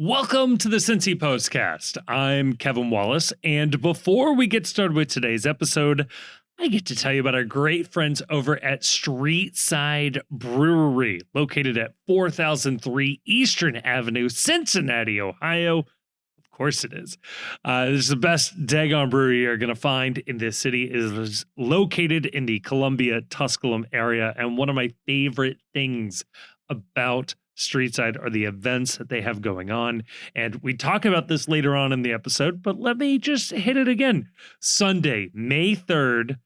Welcome to the Cincy Postcast. I'm Kevin Wallace, and before we get started with today's episode, I get to tell you about our great friends over at Streetside Brewery, located at 4003 Eastern Avenue, Cincinnati, Ohio. Of course it is. This is the best daggone brewery you're going to find in this city. It is located in the Columbia-Tusculum area, and one of my favorite things about Streetside are the events that they have going on. And we talk about this later on in the episode, but let me just hit it again. Sunday, May 3rd,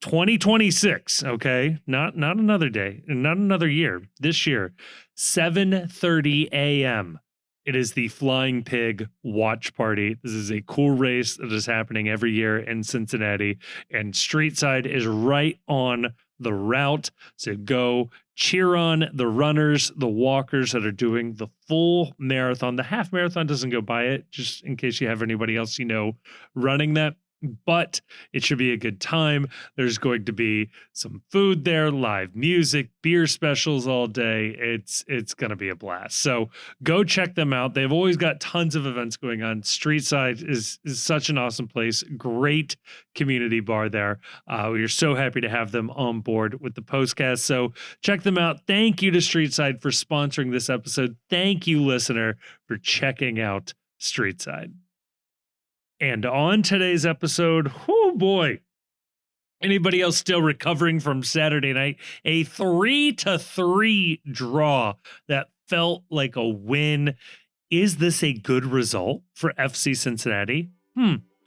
2026. Okay. Not another day, not another year. This year, 7:30 a.m. It is the Flying Pig Watch Party. This is a cool race that is happening every year in Cincinnati, and Streetside is right on the route. So go cheer on the runners, the walkers that are doing the full marathon. The half marathon doesn't go by it, just in case you have anybody else you know running that. But it should be a good time. There's going to be some food there, live music, beer specials all day. It's going to be a blast. So go check them out. They've always got tons of events going on. Streetside is such an awesome place. Great community bar there. We're so happy to have them on board with the postcast. So check them out. Thank you to Streetside for sponsoring this episode. Thank you, listener, for checking out Streetside. And on today's episode, oh boy, anybody else still recovering from Saturday night? A 3-3 draw that felt like a win. Is this a good result for FC Cincinnati?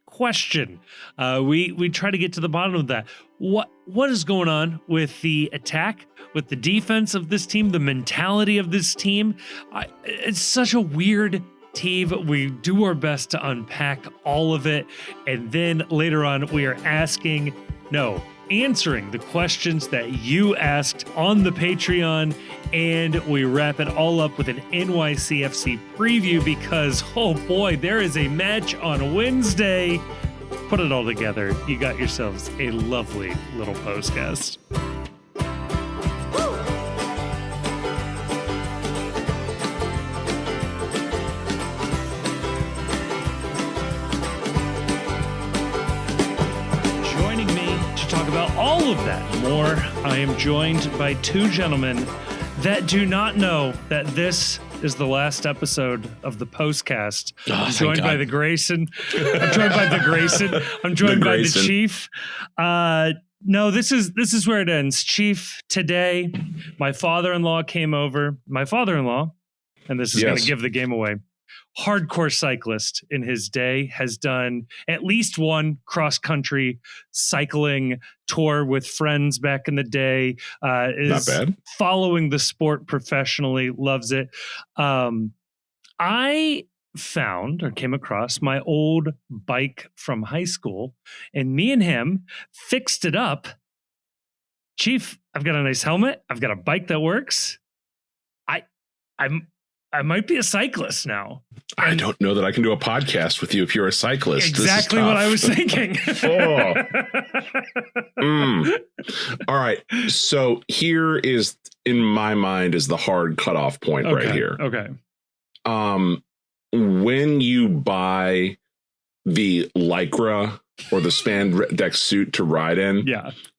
Question. We try to get to the bottom of that. What is going on with the attack, with the defense of this team, the mentality of this team? It's such a weird team. We do our best to unpack all of it. And then later on, we are answering the questions that you asked on the Patreon. And we wrap it all up with an NYCFC preview because, oh boy, there is a match on Wednesday. Put it all together. You got yourselves a lovely little postcast. All of that and more. I am joined by two gentlemen that do not know that this is the last episode of the postcast. I'm joined by the Grayson. I'm joined by the Grayson. I'm joined by the Chief. No, this is where it ends. Chief, today, my father-in-law came over. My father-in-law, and this is going to give the game away. Hardcore cyclist in his day, has done at least one cross-country cycling tour with friends back in the day, is not bad. Following the sport professionally, loves it. I found or came across my old bike from high school, and me and him fixed it up. Chief, I've got a nice helmet. I've got a bike that works. I might be a cyclist now. I don't know that I can do a podcast with you if you're a cyclist. Exactly what I was thinking. All right. So here is, in my mind, is the hard cutoff point right here. Okay. When you buy the Lycra or the spandex suit to ride in,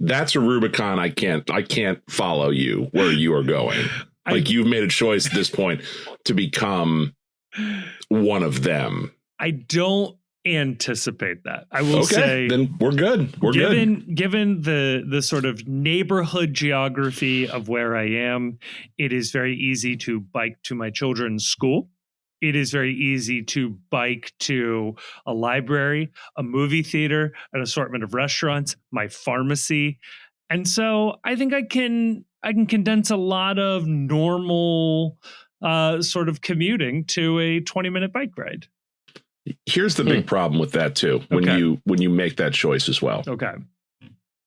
that's a Rubicon I can't follow you where you are going. Like, you've made a choice at this point to become one of them. I don't anticipate that. I will say, then we're good. Given the sort of neighborhood geography of where I am, it is very easy to bike to my children's school. It is very easy to bike to a library, a movie theater, an assortment of restaurants, my pharmacy. And so I think I can condense a lot of normal sort of commuting to a 20-minute bike ride. Here's the big problem with that too. When you make that choice as well. Okay.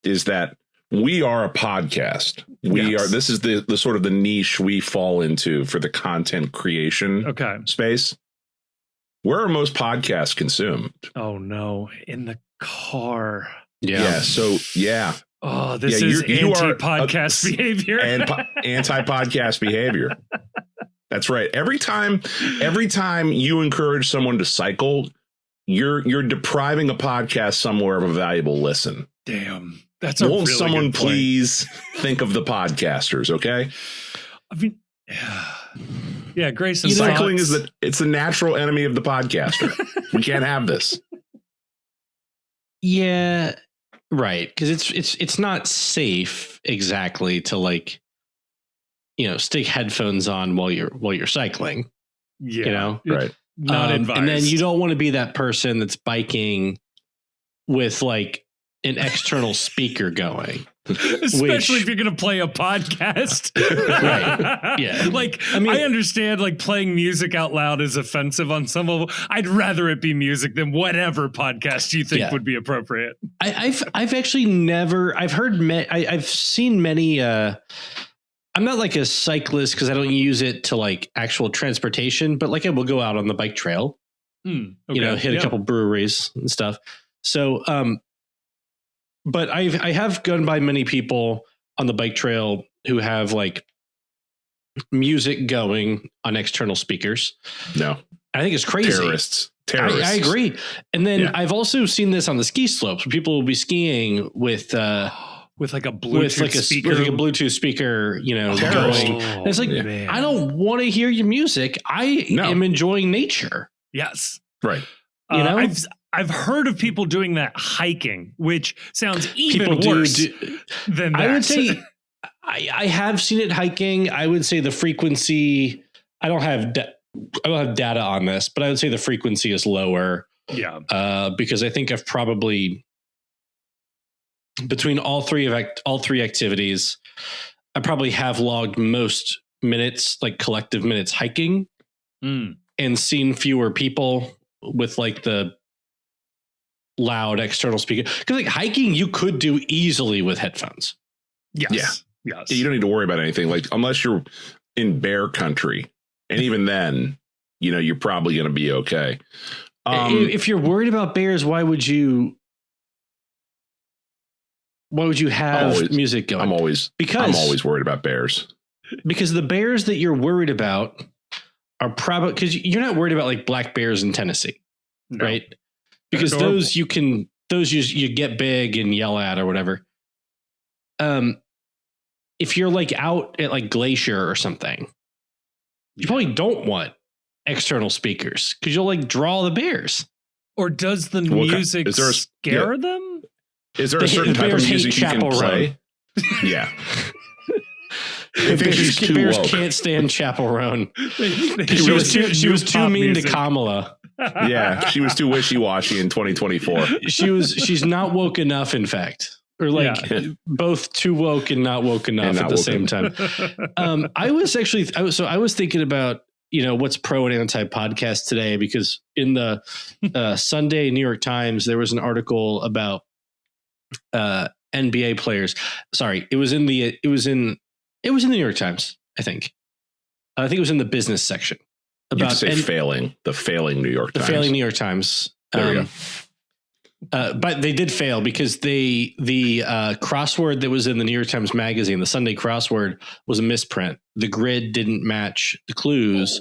Is that we are a podcast. This is the sort of the niche we fall into for the content creation space. Where are most podcasts consumed? Oh no, in the car. Oh, this is anti-podcast behavior. Anti-podcast behavior. That's right. Every time you encourage someone to cycle, you're depriving a podcast somewhere of a valuable listen. Damn. That's a Won't really someone good point. please think of the podcasters, okay? I mean, yeah, Grayson. Cycling it's the natural enemy of the podcaster. We can't have this. Yeah, right. Because it's not safe exactly to like, stick headphones on while you're cycling. Yeah, right. Not advised. And then you don't want to be that person that's biking with like an external speaker going. Especially if you're going to play a podcast. Right. Yeah. Like, I understand like playing music out loud is offensive on some level. I'd rather it be music than whatever podcast you think would be appropriate. I've actually I've seen many, I'm not like a cyclist because I don't use it to like actual transportation, but like I will go out on the bike trail, hit a couple breweries and stuff. So, but I have gone by many people on the bike trail who have like music going on external speakers. No, I think it's crazy. Terrorists. I agree. And then I've also seen this on the ski slopes where people will be skiing with like a Bluetooth speaker, like a Bluetooth speaker, going. And it's like, I don't want to hear your music. I am enjoying nature. Yes. Right. I've heard of people doing that hiking, which sounds even worse than that. I would say I have seen it hiking. I would say the frequency, I don't have data on this, but I would say the frequency is lower. Yeah. Because I think I've probably between all three activities, I probably have logged most minutes, like collective minutes hiking, and seen fewer people with like the loud external speaker. Because like hiking, you could do easily with headphones. Yes. Yeah, you don't need to worry about anything, like unless you're in bear country, and even then, you're probably going to be okay. If you're worried about bears, why would you have music going? I'm always worried about bears. Because the bears that you're worried about are probably, because you're not worried about like black bears in Tennessee, right? Because those you get big and yell at or whatever. If you're like out at like Glacier or something, you probably don't want external speakers because you'll like draw the bears. Or does the music scare them? Is there a certain type of music you can play? Yeah. Bears can't stand Chapel Roan. She was too mean to Kamala. Yeah, she was too wishy-washy in 2024. She's not woke enough, in fact. Or like both too woke and not woke enough at the same time. I was thinking about, what's pro and anti podcast today, because in the Sunday New York Times, there was an article about NBA players. Sorry, it was in the New York Times, I think. I think it was in the business section. About the failing New York Times. The failing New York Times. There we go. But they did fail because the crossword that was in the New York Times Magazine, the Sunday crossword, was a misprint. The grid didn't match the clues.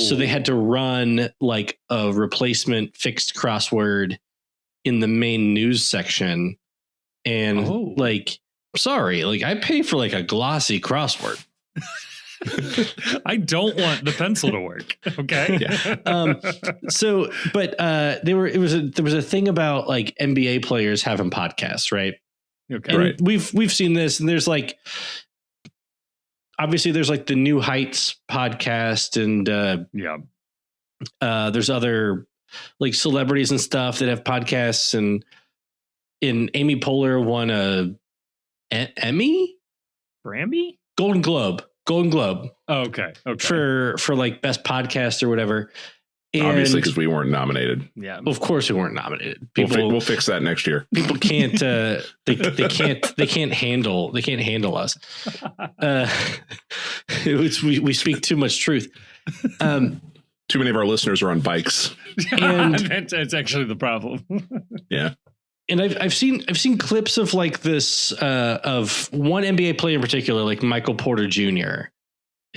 So they had to run like a replacement fixed crossword in the main news section. And sorry, like I pay for like a glossy crossword. I don't want the pencil to work. Okay. Yeah. There was a thing about like NBA players having podcasts, right? Okay. And right. We've seen this, and there's like, obviously there's like the New Heights podcast, and there's other like celebrities and stuff that have podcasts, and Amy Poehler won a Emmy, Grammy, Golden Globe. Oh, okay. For like best podcast or whatever. And obviously, because we weren't nominated. Yeah, of course we weren't nominated. We'll fix that next year. People can't. They can't handle us. We speak too much truth. Too many of our listeners are on bikes, and that's actually the problem. Yeah. And I've seen clips of like this of one NBA player in particular, like Michael Porter Jr.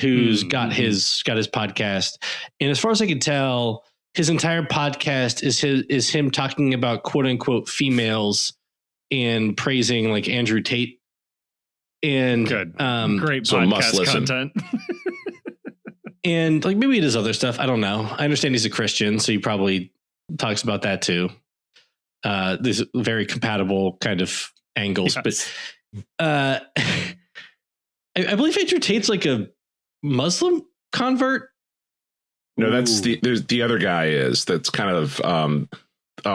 who's got his podcast. And as far as I can tell, his entire podcast is him talking about quote unquote females and praising like Andrew Tate. And good, great podcast content. And like maybe he does other stuff. I don't know. I understand he's a Christian, so he probably talks about that too. There's very compatible kind of angles, yes. But I believe Andrew Tate's like a Muslim convert. No, there's the other guy that's kind of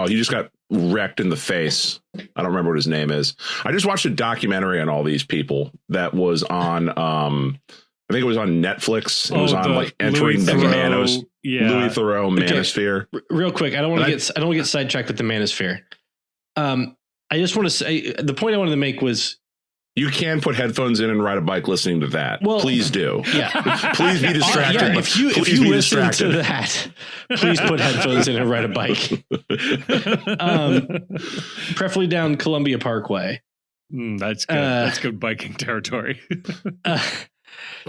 he just got wrecked in the face. I don't remember what his name is. I just watched a documentary on all these people that was on I think it was on Netflix. It was on like entering the Louis Theroux Manosphere. Okay. Real quick, I don't want to get sidetracked with the Manosphere. I just want to say the point I wanted to make was you can put headphones in and ride a bike listening to that. Well, please do. Yeah. Please be distracted. Yeah, if you listen to that, please put headphones in and ride a bike. Preferably down Columbia Parkway. That's good. That's good biking territory.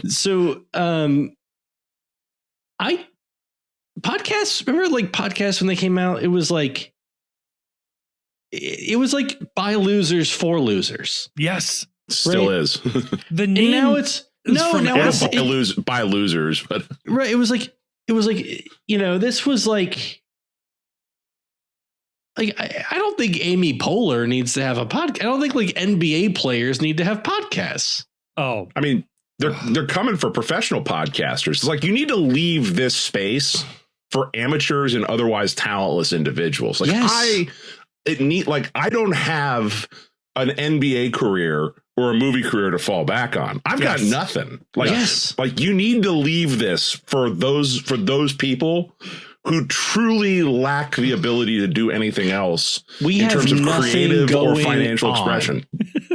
So, remember like podcasts when they came out, it was like by losers for losers. Yes. Still is. The name and now it's by losers, but right. It was like, this was like I don't think Amy Poehler needs to have a podcast. I don't think like NBA players need to have podcasts. Oh, I mean, they're coming for professional podcasters. It's like you need to leave this space for amateurs and otherwise talentless individuals. Like yes. I don't have an NBA career or a movie career to fall back on. I've got nothing. Like you need to leave this for those people who truly lack the ability to do anything else in terms of creative or financial expression.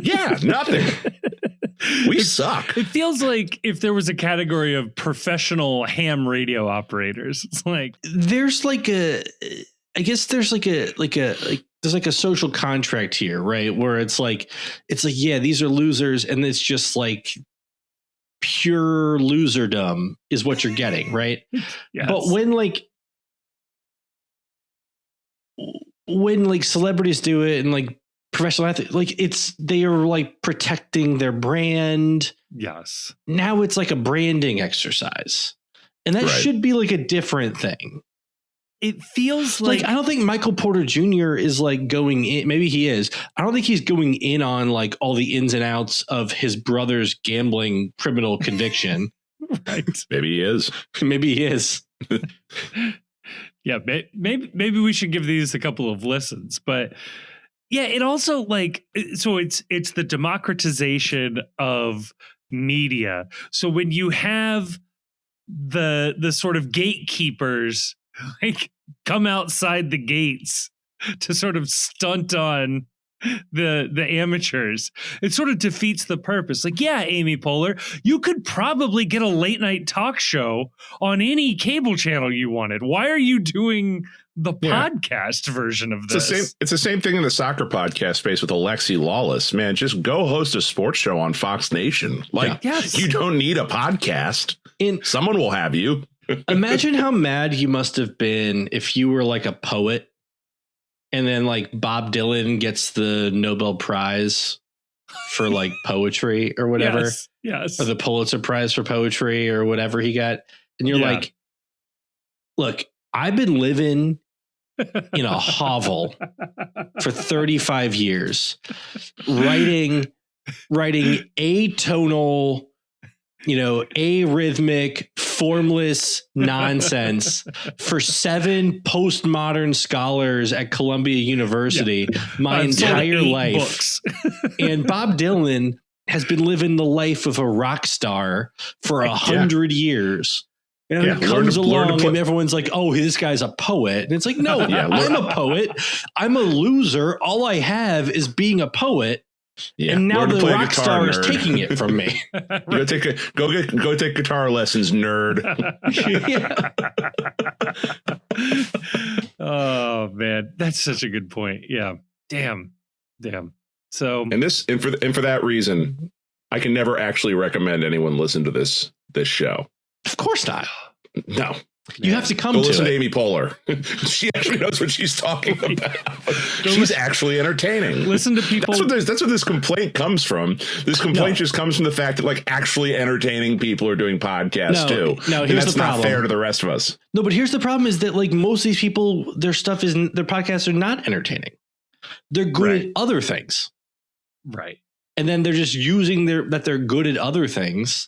Yeah, nothing. We suck. It feels like if there was a category of professional ham radio operators, it's like there's like a social contract here, right? Where it's like, yeah, these are losers, and it's just like pure loserdom is what you're getting, right? Yes. But when celebrities do it and like professional athletes, like they are like protecting their brand. Yes. Now it's like a branding exercise, and that should be like a different thing. It feels like I don't think Michael Porter Jr. is like going in. Maybe he is. I don't think he's going in on like all the ins and outs of his brother's gambling criminal conviction. Right. Maybe he is. Maybe he is. Yeah. Maybe we should give these a couple of listens, but yeah, it also like, so it's the democratization of media. So when you have the sort of gatekeepers like come outside the gates to sort of stunt on the amateurs, it sort of defeats the purpose. Like, yeah, Amy Poehler, you could probably get a late night talk show on any cable channel you wanted. Why are you doing the podcast version of this? It's the same thing in the soccer podcast space with Alexi Lawless. Man, just go host a sports show on Fox Nation. Like, you don't need a podcast. Someone will have you. Imagine how mad you must have been if you were like a poet and then like Bob Dylan gets the Nobel Prize for like poetry or whatever. Yes. Or the Pulitzer Prize for poetry or whatever he got. And you're like, look, I've been living in a hovel for 35 years, writing atonal, arrhythmic, formless nonsense for 7 postmodern scholars at Columbia University my entire life. And Bob Dylan has been living the life of a rock star for 100 years. And he comes along and everyone's like, oh, this guy's a poet. And it's like, no, I'm a poet. I'm a loser. All I have is being a poet. Yeah, and now the rock star is taking it from me. Go take guitar lessons, nerd. Oh man, that's such a good point. Yeah. Damn. So and for that reason, I can never actually recommend anyone listen to this this show. Of course not. No. You have to come Go to listen it. to Amy Poehler. She actually knows what she's talking about. She's actually entertaining. Listen to people. That's what this complaint comes from. This complaint just comes from the fact that like actually entertaining people are doing podcasts too. No, here's that's the problem. Not fair to the rest of us. No, but here's the problem is that like most of these people, their podcasts are not entertaining. They're good at other things. Right. And then they're just using that they're good at other things.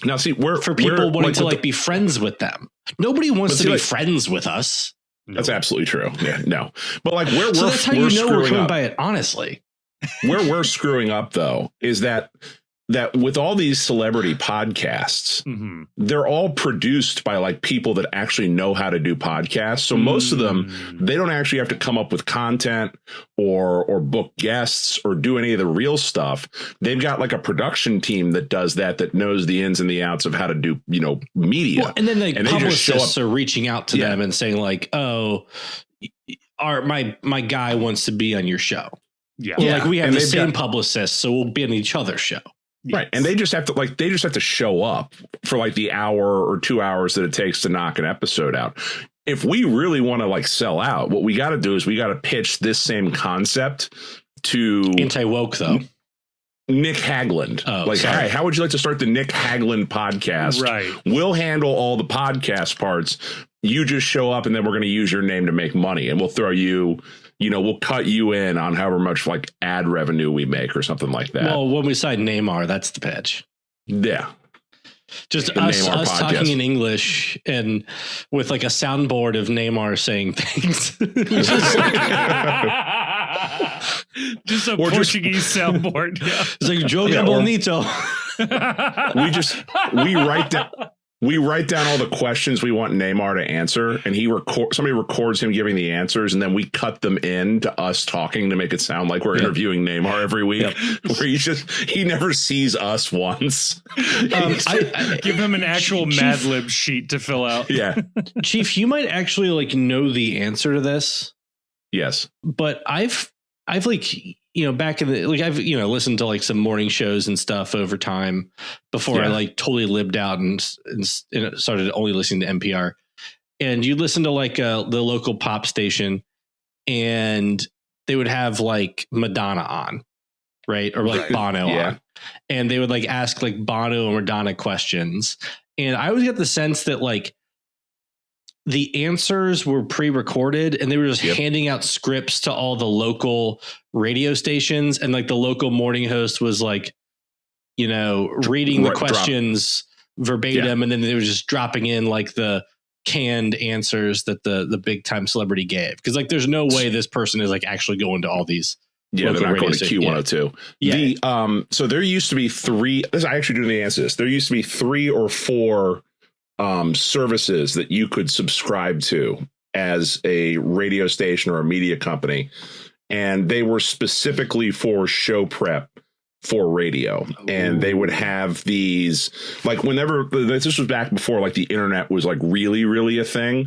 Now, see, for people wanting to be friends with them. Nobody wants to be friends with us. That's absolutely true. Yeah, no, but like so that's how you know we're coming by it. Honestly, where we're screwing up though is that with all these celebrity podcasts, they're all produced by like people that actually know how to do podcasts. So most of them, they don't actually have to come up with content or book guests or do any of the real stuff. They've got like a production team that does that knows the ins and the outs of how to do, media. Well, and then publicists are reaching out to them and saying like, oh, my guy wants to be on your show. Yeah. Like we have the same publicist, so we'll be on each other's show. Yes. Right. And they just have to show up for like the hour or 2 hours that it takes to knock an episode out. If we really want to like sell out, what we got to do is we got to pitch this same concept to anti-woke though. Nick Hagland. Hey, how would you like to start the Nick Hagland podcast? Right. We'll handle all the podcast parts. You just show up and then we're going to use your name to make money and we'll throw you, we'll cut you in on however much like ad revenue we make or something like that. Well, when we sign Neymar, that's the pitch. Yeah. Just us talking in English and with like a soundboard of Neymar saying things. Just a Portuguese soundboard. Yeah. It's like Joga Bonito. We write down all the questions we want Neymar to answer, and somebody records him giving the answers, and then we cut them in to us talking to make it sound like we're interviewing Neymar every week. Where he never sees us once. I give him an actual Mad Lib sheet to fill out. Yeah, Chief, you might actually like know the answer to this. Yes, but I've like back in the I've listened to like some morning shows and stuff over time before I like totally lived out and started only listening to NPR. And you listen to like the local pop station, and they would have like Madonna on, right, or like Bono on, and they would like ask like Bono and Madonna questions, and I always get the sense that like the answers were pre-recorded and they were just handing out scripts to all the local radio stations. And like the local morning host was like, reading the questions verbatim. And then they were just dropping in like the canned answers that the big time celebrity gave. Cause like, there's no way this person is like actually going to all these. Yeah, they're not going to Q102. Yeah. So there used to be I actually do the answer this. There used to be 3 or 4 services that you could subscribe to as a radio station or a media company, and they were specifically for show prep for radio. And they would have these like whenever this was back before like the internet was like really, really a thing,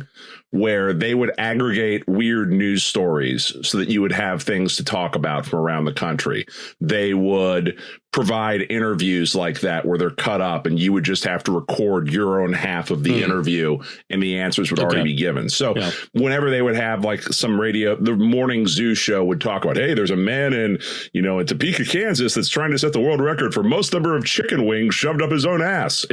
where they would aggregate weird news stories so that you would have things to talk about from around the country. They would provide interviews like that where they're cut up and you would just have to record your own half of the interview and the answers would already be given. So whenever they would have like some the morning zoo show would talk about, hey, there's a man in Topeka, Kansas that's trying to set the world record for most number of chicken wings shoved up his own ass.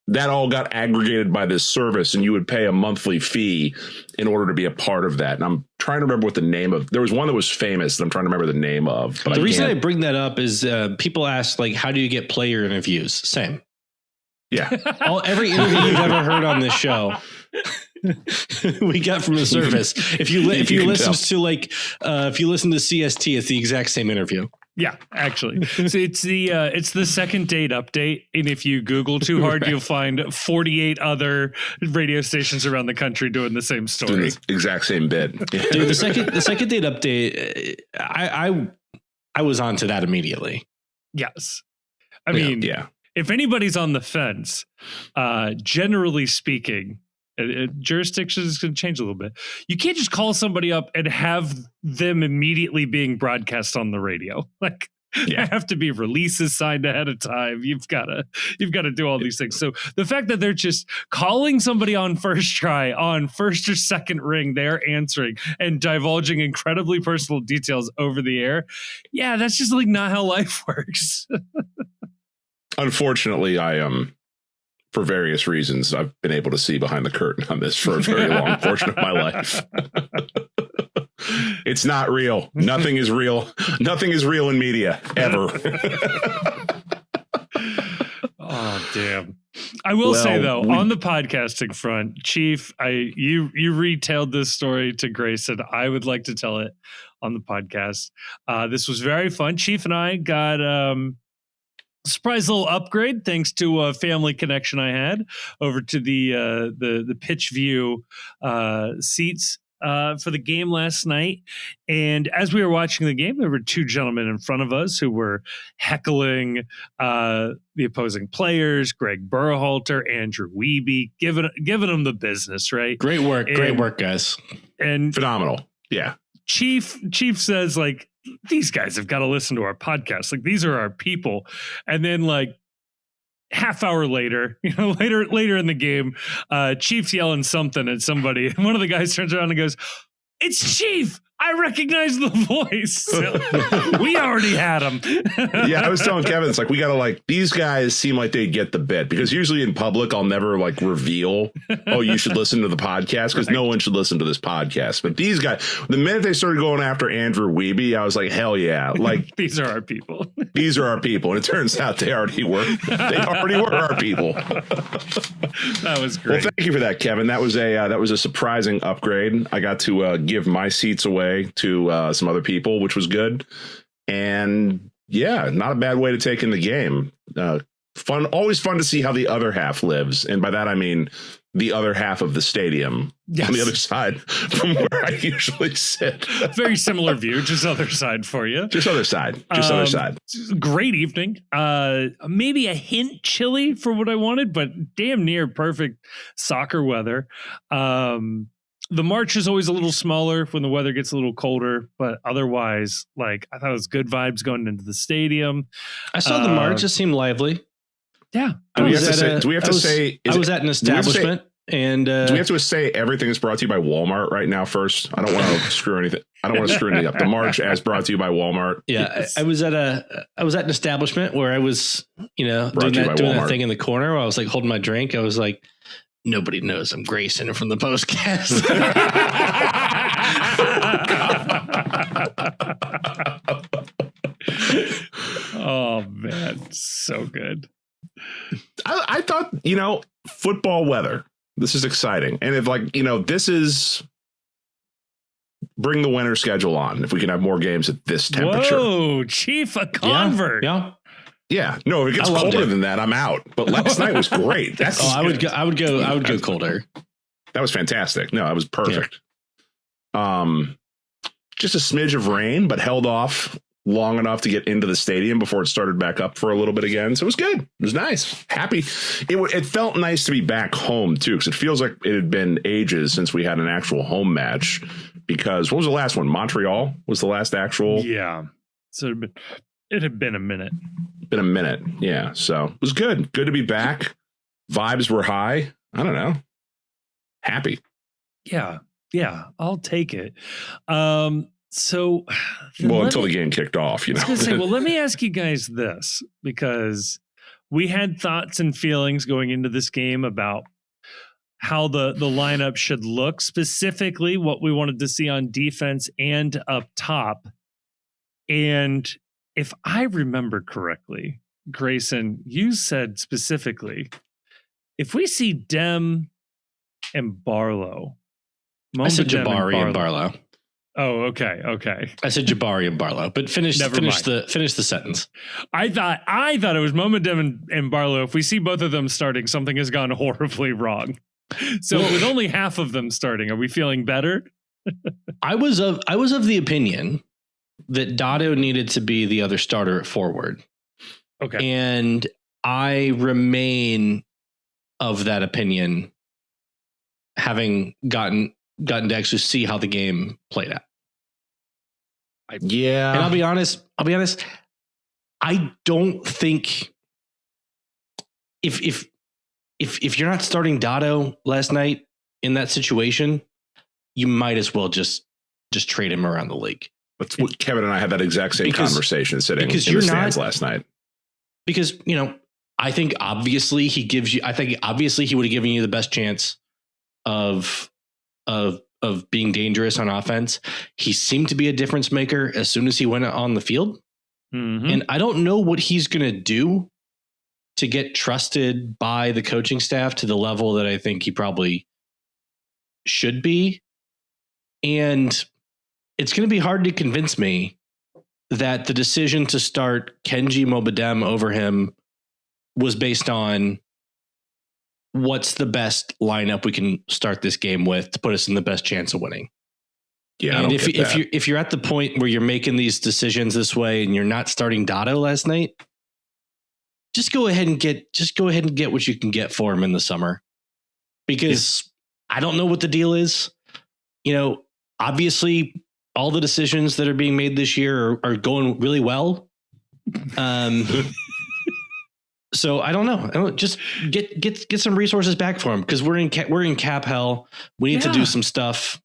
That all got aggregated by this service, and you would pay a monthly fee in order to be a part of that. And I'm trying to remember what the name of. There was one that was famous that I'm trying to remember the name of. But the reason I bring that up is people ask like, how do you get player interviews? Same. Yeah. Every interview you've ever heard on this show, we got from the service. If you listen to CST, it's the exact same interview. Yeah, actually. So it's the second date update. And if you Google too hard, you'll find 48 other radio stations around the country doing the same story. Doing the exact same bit. Dude, the second date update, I was onto that immediately. Yes. I mean, if anybody's on the fence, generally speaking, jurisdiction is going to change a little bit. You can't just call somebody up and have them immediately being broadcast on the radio. Like, Yeah. have to be releases signed ahead of time. You've got to do all these things. So the fact that they're just calling somebody on first try, on first or second ring, they're answering and divulging incredibly personal details over the air. Yeah, that's just like not how life works. Unfortunately, for various reasons, I've been able to see behind the curtain on this for a very long portion of my life. It's not real. Nothing is real. Nothing is real in media ever. Oh, damn. I will say, though, on the podcasting front, Chief, you retailed this story to Grayson. I would like to tell it on the podcast. This was very fun. Chief and I got surprise little upgrade thanks to a family connection I had over to the pitch view seats for the game last night. And as we were watching the game, there were two gentlemen in front of us who were heckling the opposing players, Greg Berhalter, Andrew Wiebe, giving them the business, right? Great work, guys. And phenomenal. Yeah. Chief says, like, these guys have got to listen to our podcast. Like, these are our people. And then, like, half hour later, later in the game, Chief's yelling something at somebody. And one of the guys turns around and goes, "It's Chief. I recognize the voice." So, we already had him. Yeah, I was telling Kevin, it's like, we got to these guys seem like they get the bit, because usually in public, I'll never reveal, oh, you should listen to the podcast, because no one should listen to this podcast. But these guys, the minute they started going after Andrew Wiebe, I was like, hell yeah. These are our people. These are our people. And it turns out they already were. They already were our people. That was great. Well, thank you for that, Kevin. That was a surprising upgrade. I got to give my seats away to some other people, which was good. And yeah, not a bad way to take in the game. Always fun to see how the other half lives. And by that, I mean the other half of the stadium. Yes. On the other side from where I usually sit. Very similar view, just other side for you. Just other side. Other side. Great evening. Maybe a hint chilly for what I wanted, but damn near perfect soccer weather. The march is always a little smaller when the weather gets a little colder, but otherwise, I thought it was good vibes going into the stadium. I saw the march; it seemed lively. Yeah, I was at an establishment, and do we have to say everything is brought to you by Walmart right now? First, I don't want to screw anything. I don't want to screw anything up. The march as brought to you by Walmart. Yeah, I was at an establishment where I was, doing that thing in the corner while I was holding my drink. I was like, nobody knows I'm Grayson from the postcast. Oh man, so good. I thought, football weather. This is exciting. And if this is bring the winter schedule on, if we can have more games at this temperature. Whoa, Chief, a convert. Yeah. No, if it gets colder than that, I'm out. But last night was great. I would go colder. That was fantastic. No, that was perfect. Yeah. Just a smidge of rain, but held off long enough to get into the stadium before it started back up for a little bit again. So it was good. It was nice. Happy. It felt nice to be back home too, because it feels like it had been ages since we had an actual home match. Because what was the last one? Montreal was the last actual. Yeah. So it had been a minute. Yeah. So it was good. Good to be back. Vibes were high. I don't know. Happy. Yeah. I'll take it. So, until the game kicked off, I was gonna say, let me ask you guys this, because we had thoughts and feelings going into this game about how the lineup should look, specifically what we wanted to see on defense and up top. And if I remember correctly, Grayson, you said specifically, if we see Dem and Barlow, I said Jabari and Barlow. Oh, okay. I said Jabari and Barlow, but finish the sentence. I thought it was Dem and Barlow. If we see both of them starting, something has gone horribly wrong. So with only half of them starting, are we feeling better? I was of the opinion that Dado needed to be the other starter at forward. Okay. And I remain of that opinion, having gotten to actually see how the game played out. Yeah. And I'll be honest, I don't think if you're not starting Dado last night in that situation, you might as well just trade him around the league. That's what Kevin and I had that exact same conversation sitting in the stands last night. Because, I think obviously he would have given you the best chance of being dangerous on offense. He seemed to be a difference maker as soon as he went on the field. Mm-hmm. And I don't know what he's going to do to get trusted by the coaching staff to the level that I think he probably should be. And it's going to be hard to convince me that the decision to start Kenji Mobadem over him was based on what's the best lineup we can start this game with to put us in the best chance of winning. Yeah. And if you're at the point where you're making these decisions this way and you're not starting Dado last night, just go ahead and get what you can get for him in the summer, because I don't know what the deal is. Obviously all the decisions that are being made this year are going really well. So I don't know. Just get some resources back for him, because we're in cap hell. We need to do some stuff.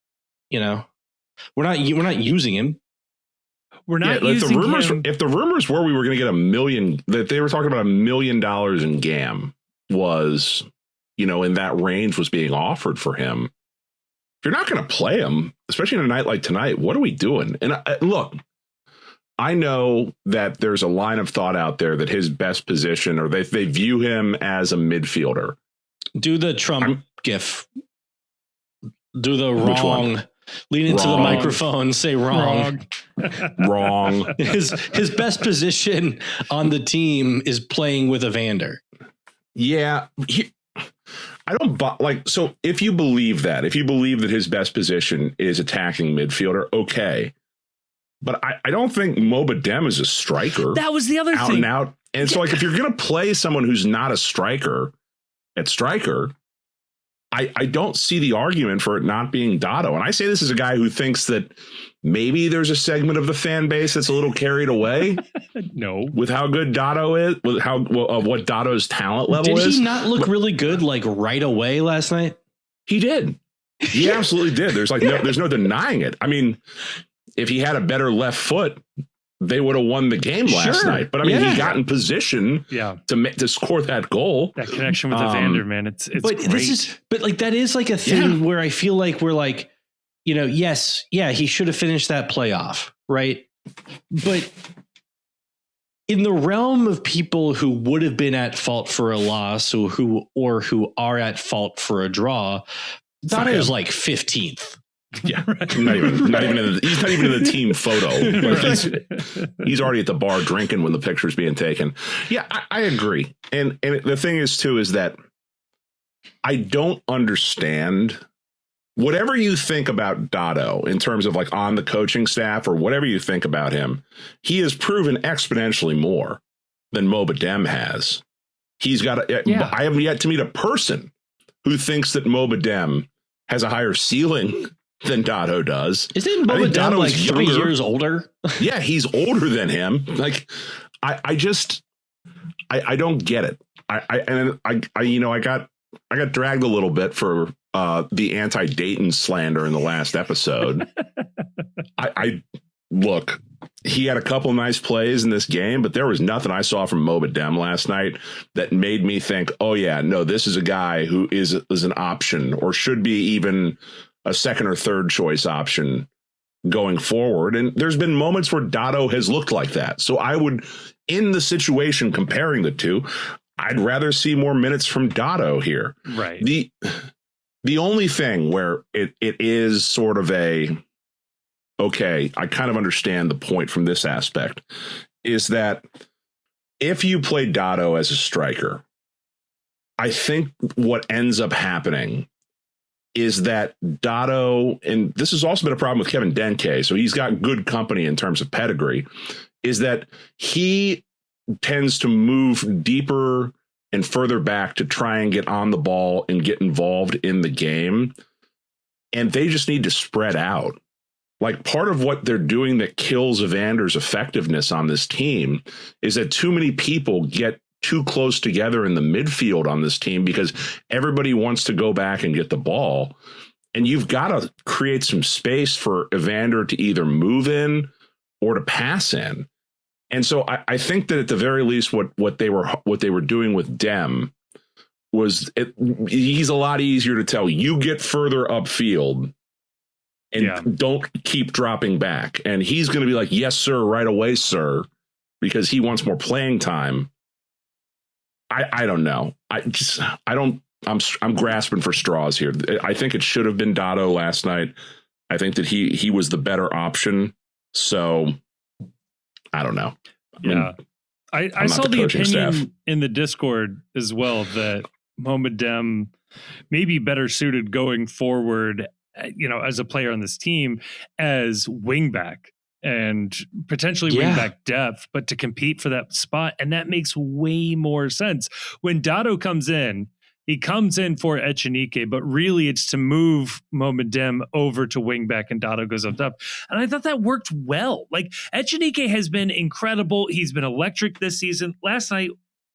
We're not using him. We're not using him. If the rumors were we were going to get $1 million, that they were talking about $1 million in GAM was, in that range was being offered for him. If you're not going to play him, especially on a night like tonight, what are we doing? And look, I know that there's a line of thought out there that his best position, or they view him as a midfielder. Do the Trump gif. Do the wrong. Lean into the microphone. Say wrong. Wrong. His best position on the team is playing with Evander. Yeah. I don't so if you believe that his best position is attacking midfielder, okay. But I don't think Mobadem is a striker. That was the other out thing. And out. And so if you're going to play someone who's not a striker at striker, I don't see the argument for it not being Dado. And I say this as a guy who thinks that maybe there's a segment of the fan base that's a little carried away. No. With how good Dado is, with what Dado's talent level is. Did he not look really good right away last night? He did. He absolutely did. There's there's no denying it. I mean, if he had a better left foot, they would have won the game last night. But I mean, he got in position to score that goal. That connection with Evander, man, it's great. That is like a thing where I feel like we're like, yes, he should have finished that playoff, right? But in the realm of people who would have been at fault for a loss or who are at fault for a draw, Dado is like 15th. Yeah, right. Not even he's not even in the team photo. He's already at the bar drinking when the picture's being taken. Yeah, I agree. And the thing is too is that I don't understand whatever you think about Dado in terms of on the coaching staff or whatever you think about him. He has proven exponentially more than Mobadem has. He's got I haven't yet to meet a person who thinks that Mobadem has a higher ceiling than Dado does. Isn't Mobadem like 3 years older? Yeah, he's older than him. I don't get it. I got dragged a little bit for the anti-Dayton slander in the last episode. I look, he had a couple nice plays in this game, but there was nothing I saw from Mobadem last night that made me think, oh yeah, no, this is a guy who is an option or should be even a second or third choice option going forward. And there's been moments where Dado has looked like that. So I would, in the situation comparing the two, I'd rather see more minutes from Dado here. Right. The only thing where it is sort of okay, I kind of understand the point from this aspect is that if you play Dado as a striker, I think what ends up happening is that Dado, and this has also been a problem with Kevin Denke, so he's got good company in terms of pedigree, is that he tends to move deeper and further back to try and get on the ball and get involved in the game. And they just need to spread out like part of what they're doing that kills Evander's effectiveness on this team is that too many people get too close together in the midfield on this team because everybody wants to go back and get the ball. And you've got to create some space for Evander to either move in or to pass in. And so I think that at the very least, what they were doing with Dem was he's a lot easier to tell. You get further upfield and don't keep dropping back. And he's going to be like, yes, sir, right away, sir, because he wants more playing time. I don't know. I'm grasping for straws here. I think it should have been Dado last night. I think that he was the better option. So I don't know. I saw the opinion in the Discord as well that Mohamed Dem may be better suited going forward, as a player on this team as wingback and potentially wingback depth, but to compete for that spot. And that makes way more sense. When Dado comes in, he comes in for Echenike, but really it's to move Mohamed Dem over to wingback and Dado goes up top. And I thought that worked well. Like Echenike has been incredible. He's been electric this season. Last night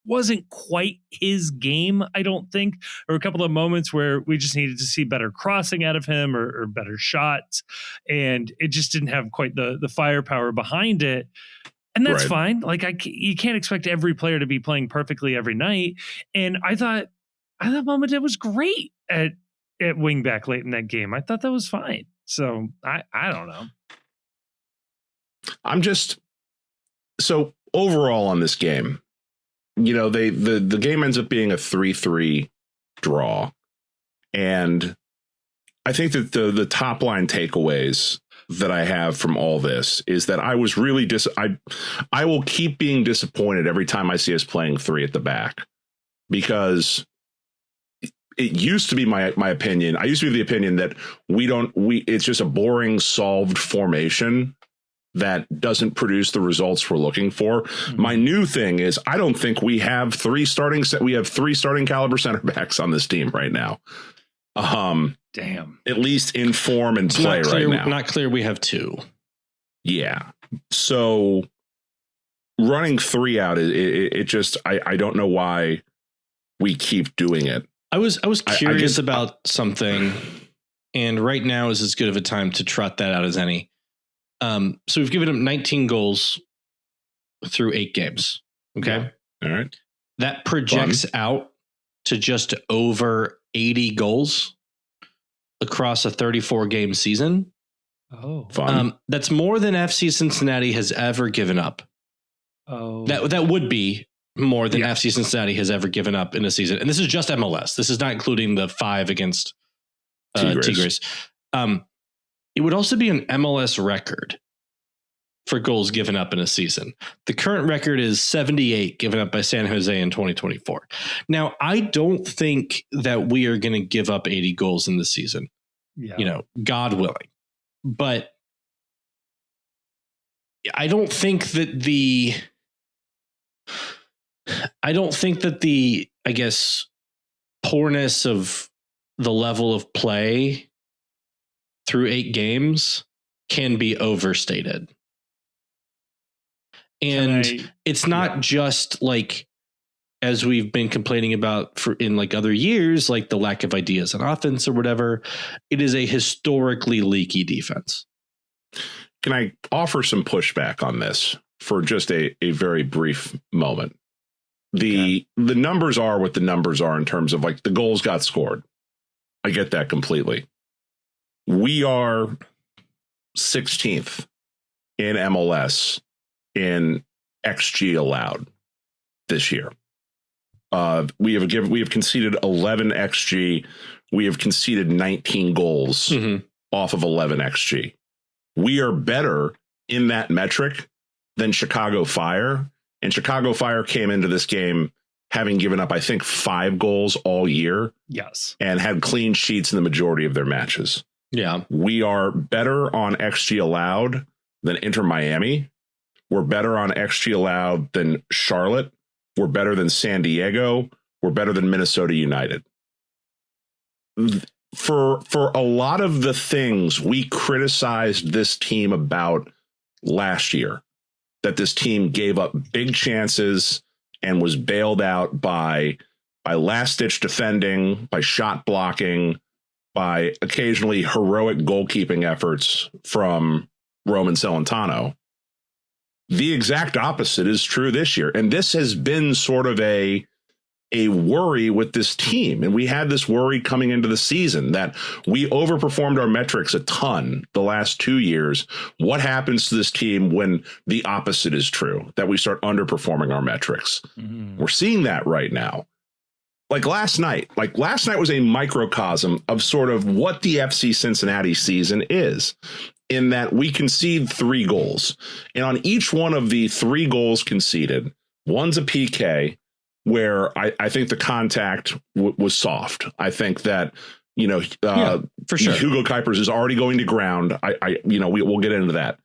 wasn't quite his game, I don't think. There were a couple of moments where we just needed to see better crossing out of him or better shots. And it just didn't have quite the firepower behind it. And that's fine. Like you can't expect every player to be playing perfectly every night. And I thought Mohamed Dem was great at wingback late in that game. I thought that was fine. So I don't know. So overall on this game, the game ends up being a 3-3 draw. And I think that the top line takeaways that I have from all this is that I was really I will keep being disappointed every time I see us playing three at the back, because it used to be my opinion. I used to be the opinion that it's just a boring solved formation that doesn't produce the results we're looking for. Mm-hmm. My new thing is I don't think we have three starting caliber center backs on this team right now. Damn. At least in form and play right now. Not clear we have two. Yeah. So running three out, it just I don't know why we keep doing it. I was curious about something, and right now is as good of a time to trot that out as any. So we've given him 19 goals through 8 games. Okay. Yeah. All right. That projects out to just over 80 goals across a 34 game season. Oh, fun. That's more than FC Cincinnati has ever given up. Oh, that would be more than FC Cincinnati has ever given up in a season. And this is just MLS. This is not including the 5 against Tigres. It would also be an MLS record for goals given up in a season. The current record is 78 given up by San Jose in 2024. Now, I don't think that we are going to give up 80 goals in the season, God willing. But I don't think that the, I guess, poorness of the level of play through 8 games can be overstated. And it's not just like, as we've been complaining about in like other years, like the lack of ideas on offense or whatever. It is a historically leaky defense. Can I offer some pushback on this for just a very brief moment? The numbers are what the numbers are in terms of like the goals got scored. I get that completely. We are 16th in MLS in XG allowed this year. We have conceded 11 XG. We have conceded 19 goals off of 11 XG. We are better in that metric than Chicago Fire. And Chicago Fire came into this game having given up, I think, 5 goals all year. Yes. And had clean sheets in the majority of their matches. Yeah. We are better on XG allowed than Inter Miami. We're better on XG allowed than Charlotte. We're better than San Diego. We're better than Minnesota United. for a lot of the things we criticized this team about last year, that this team gave up big chances and was bailed out by last ditch defending, by shot blocking, by occasionally heroic goalkeeping efforts from Roman Celentano. The exact opposite is true this year. And this has been sort of a worry with this team. And we had this worry coming into the season that we overperformed our metrics a ton the last 2 years. What happens to this team when the opposite is true, that we start underperforming our metrics? Mm-hmm. We're seeing that right now. Last night was a microcosm of sort of what the FC Cincinnati season is, in that we concede 3 goals. And on each one of the 3 goals conceded, one's a PK, where I think the contact was soft. I think that, for sure, Hugo Kuipers is already going to ground. We'll get into that.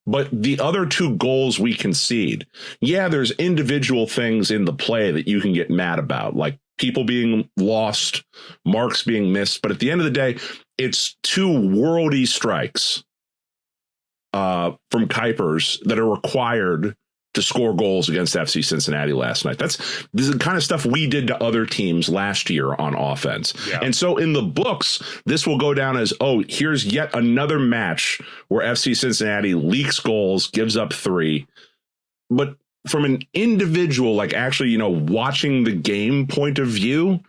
But the other 2 goals we concede, there's individual things in the play that you can get mad about, like people being lost, marks being missed. But at the end of the day, it's 2 worldy strikes from Kuipers that are required to score goals against FC Cincinnati last night. This is the kind of stuff we did to other teams last year on offense. Yeah. And so in the books, this will go down as, here's yet another match where FC Cincinnati leaks goals, gives up 3. But from an individual, watching the game point of view,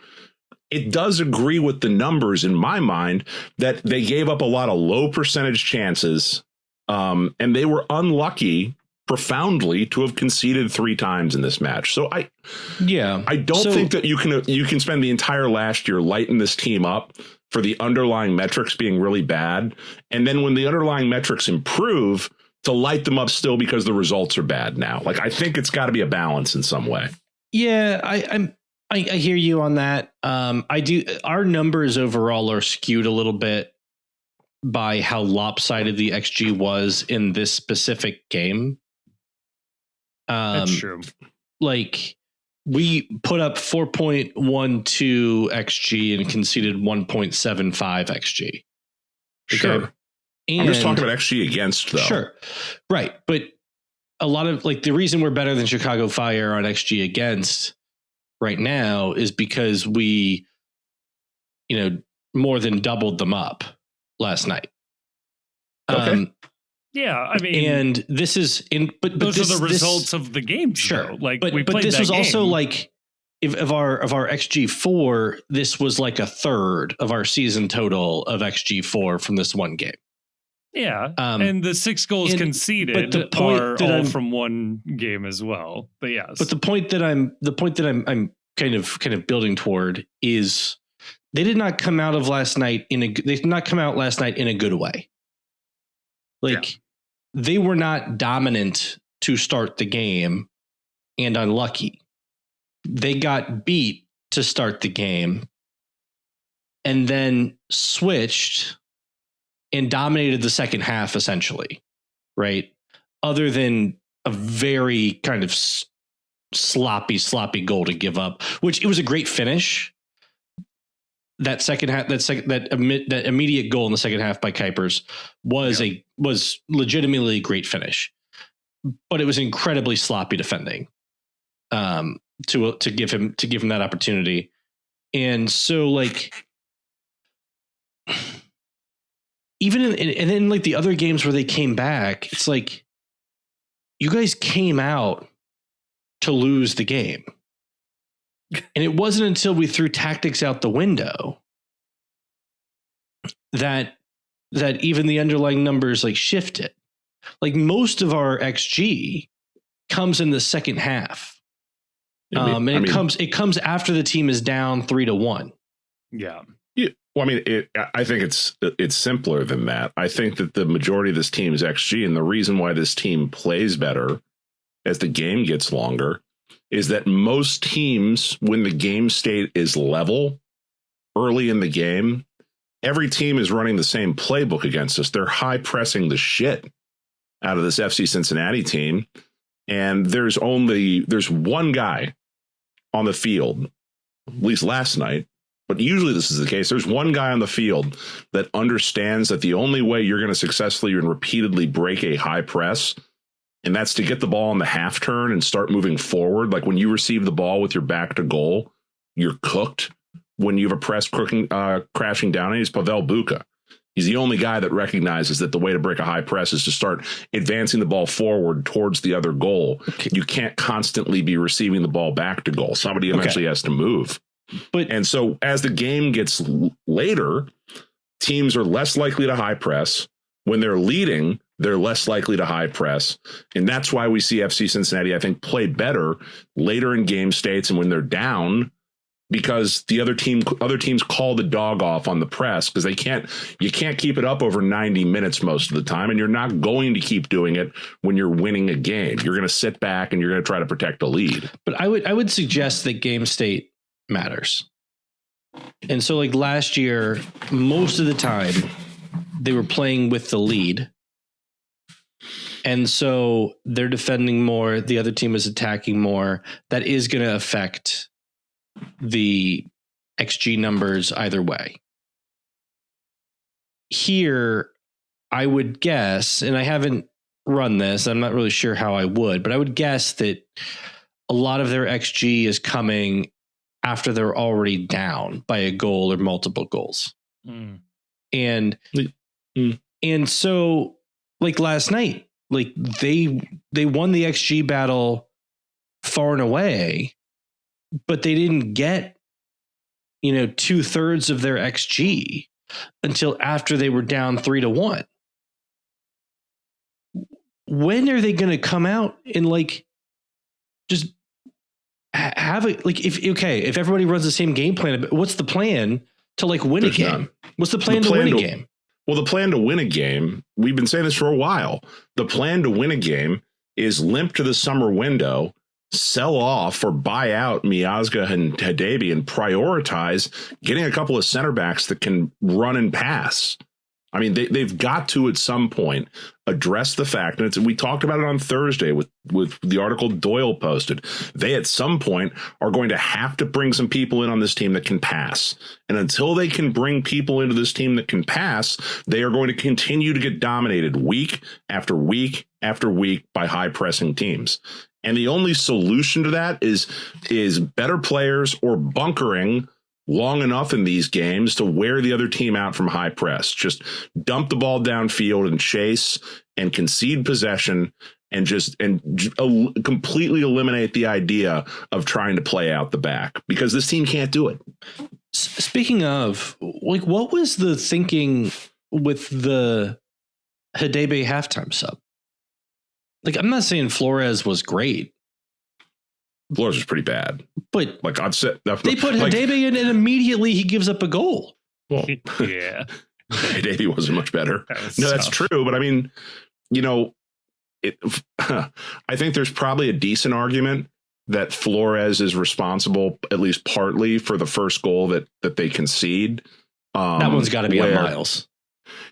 it does agree with the numbers in my mind that they gave up a lot of low percentage chances, and they were unlucky profoundly to have conceded 3 times in this match. So I don't think that you can spend the entire last year lighting this team up for the underlying metrics being really bad, and then when the underlying metrics improve, to light them up still because the results are bad now. I think it's got to be a balance in some way. Yeah, I hear you on that. I do. Our numbers overall are skewed a little bit by how lopsided the XG was in this specific game. That's true. We put up 4.12 XG and conceded 1.75 XG. Sure. Okay? I'm just talking about XG against, though. Sure. Right. But a lot of the reason we're better than Chicago Fire on XG against right now is because we, more than doubled them up last night. Okay. And this is but those are the results of the game. Sure. Though. But this was game. Also if of our XG4, this was a third of our season total of XG4 from this one game. Yeah, and the 6 goals conceded are all from one game as well. But yes, but the point that I'm kind of building toward is they did not come out last night in a good way. They were not dominant to start the game and unlucky. They got beat to start the game and then switched and dominated the second half, essentially, right? Other than a very kind of sloppy goal to give up, which it was a great finish. That second half, that immediate goal in the second half by Kuipers was legitimately a great finish, but it was incredibly sloppy defending to give him that opportunity, and so even and then the other games where they came back, it's you guys came out to lose the game. And it wasn't until we threw tactics out the window that even the underlying numbers shifted. Most of our XG comes in the second half. It comes after the team is down 3-1. Yeah. Well, I think it's simpler than that. I think that the majority of this team's XG, and the reason why this team plays better as the game gets longer, is that most teams, when the game state is level early in the game, every team is running the same playbook against us. They're high pressing the shit out of this FC Cincinnati team. And there's one guy on the field, at least last night, but usually this is the case. There's one guy on the field that understands that the only way you're going to successfully and repeatedly break a high press, and that's to get the ball on the half turn and start moving forward. Like when you receive the ball with your back to goal, you're cooked. When you have a press crashing down, and he's Pavel Buka. He's the only guy that recognizes that the way to break a high press is to start advancing the ball forward towards the other goal. Okay. You can't constantly be receiving the ball back to goal. Somebody eventually has to move. And so as the game gets later, teams are less likely to high press. When they're leading, they're less likely to high press. And that's why we see FC Cincinnati, I think, play better later in game states and when they're down, because the other teams call the dog off on the press because you can't keep it up over 90 minutes most of the time. And you're not going to keep doing it when you're winning a game. You're going to sit back and you're going to try to protect a lead. But I would suggest that game state matters. And so like last year, most of the time they were playing with the lead. And so they're defending more. The other team is attacking more. That is going to affect the XG numbers either way. Here, I would guess, and I haven't run this, I'm not really sure how I would, but I would guess that a lot of their XG is coming after they're already down by a goal or multiple goals. And so like last night, like they won the XG battle far and away, but they didn't get, 2/3 of their XG until after they were down 3-1. When are they going to come out and like just have it? Like if everybody runs the same game plan, what's the plan to like win a game? None. What's the plan to win a game? Well, the plan to win a game, we've been saying this for a while. The plan to win a game is limp to the summer window, sell off or buy out Miazga and Hadebe and prioritize getting a couple of center backs that can run and pass. I mean, they've got to at some point address the fact, and we talked about it on Thursday with the article Doyle posted. They at some point are going to have to bring some people in on this team that can pass. And until they can bring people into this team that can pass, they are going to continue to get dominated week after week after week by high pressing teams. And the only solution to that is better players or bunkering long enough in these games to wear the other team out from high press. Just dump the ball downfield and chase and concede possession and completely eliminate the idea of trying to play out the back, because this team can't do it. Speaking of, like, what was the thinking with the Hadebe halftime sub? Like, I'm not saying Flores was great. Flores was pretty bad, but like I've said, they put Hadebe in, and immediately he gives up a goal. Well, yeah, Hadebe wasn't much better. That's true, but I mean, I think there's probably a decent argument that Flores is responsible, at least partly, for the first goal that they concede. That one's got to be on Miles.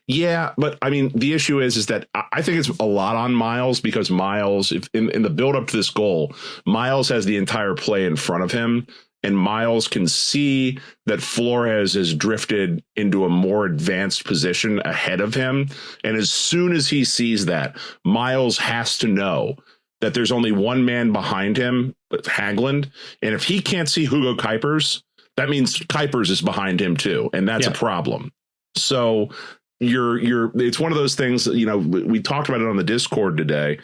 Yeah, but I mean, the issue is that I think it's a lot on Miles, because Miles, if in the build up to this goal, Miles has the entire play in front of him, and Miles can see that Flores has drifted into a more advanced position ahead of him. And as soon as he sees that, Miles has to know that there's only one man behind him, Hagland. And if he can't see Hugo Kuipers, that means Kuipers is behind him too. And that's a problem. So it's one of those things, we talked about it on the Discord today.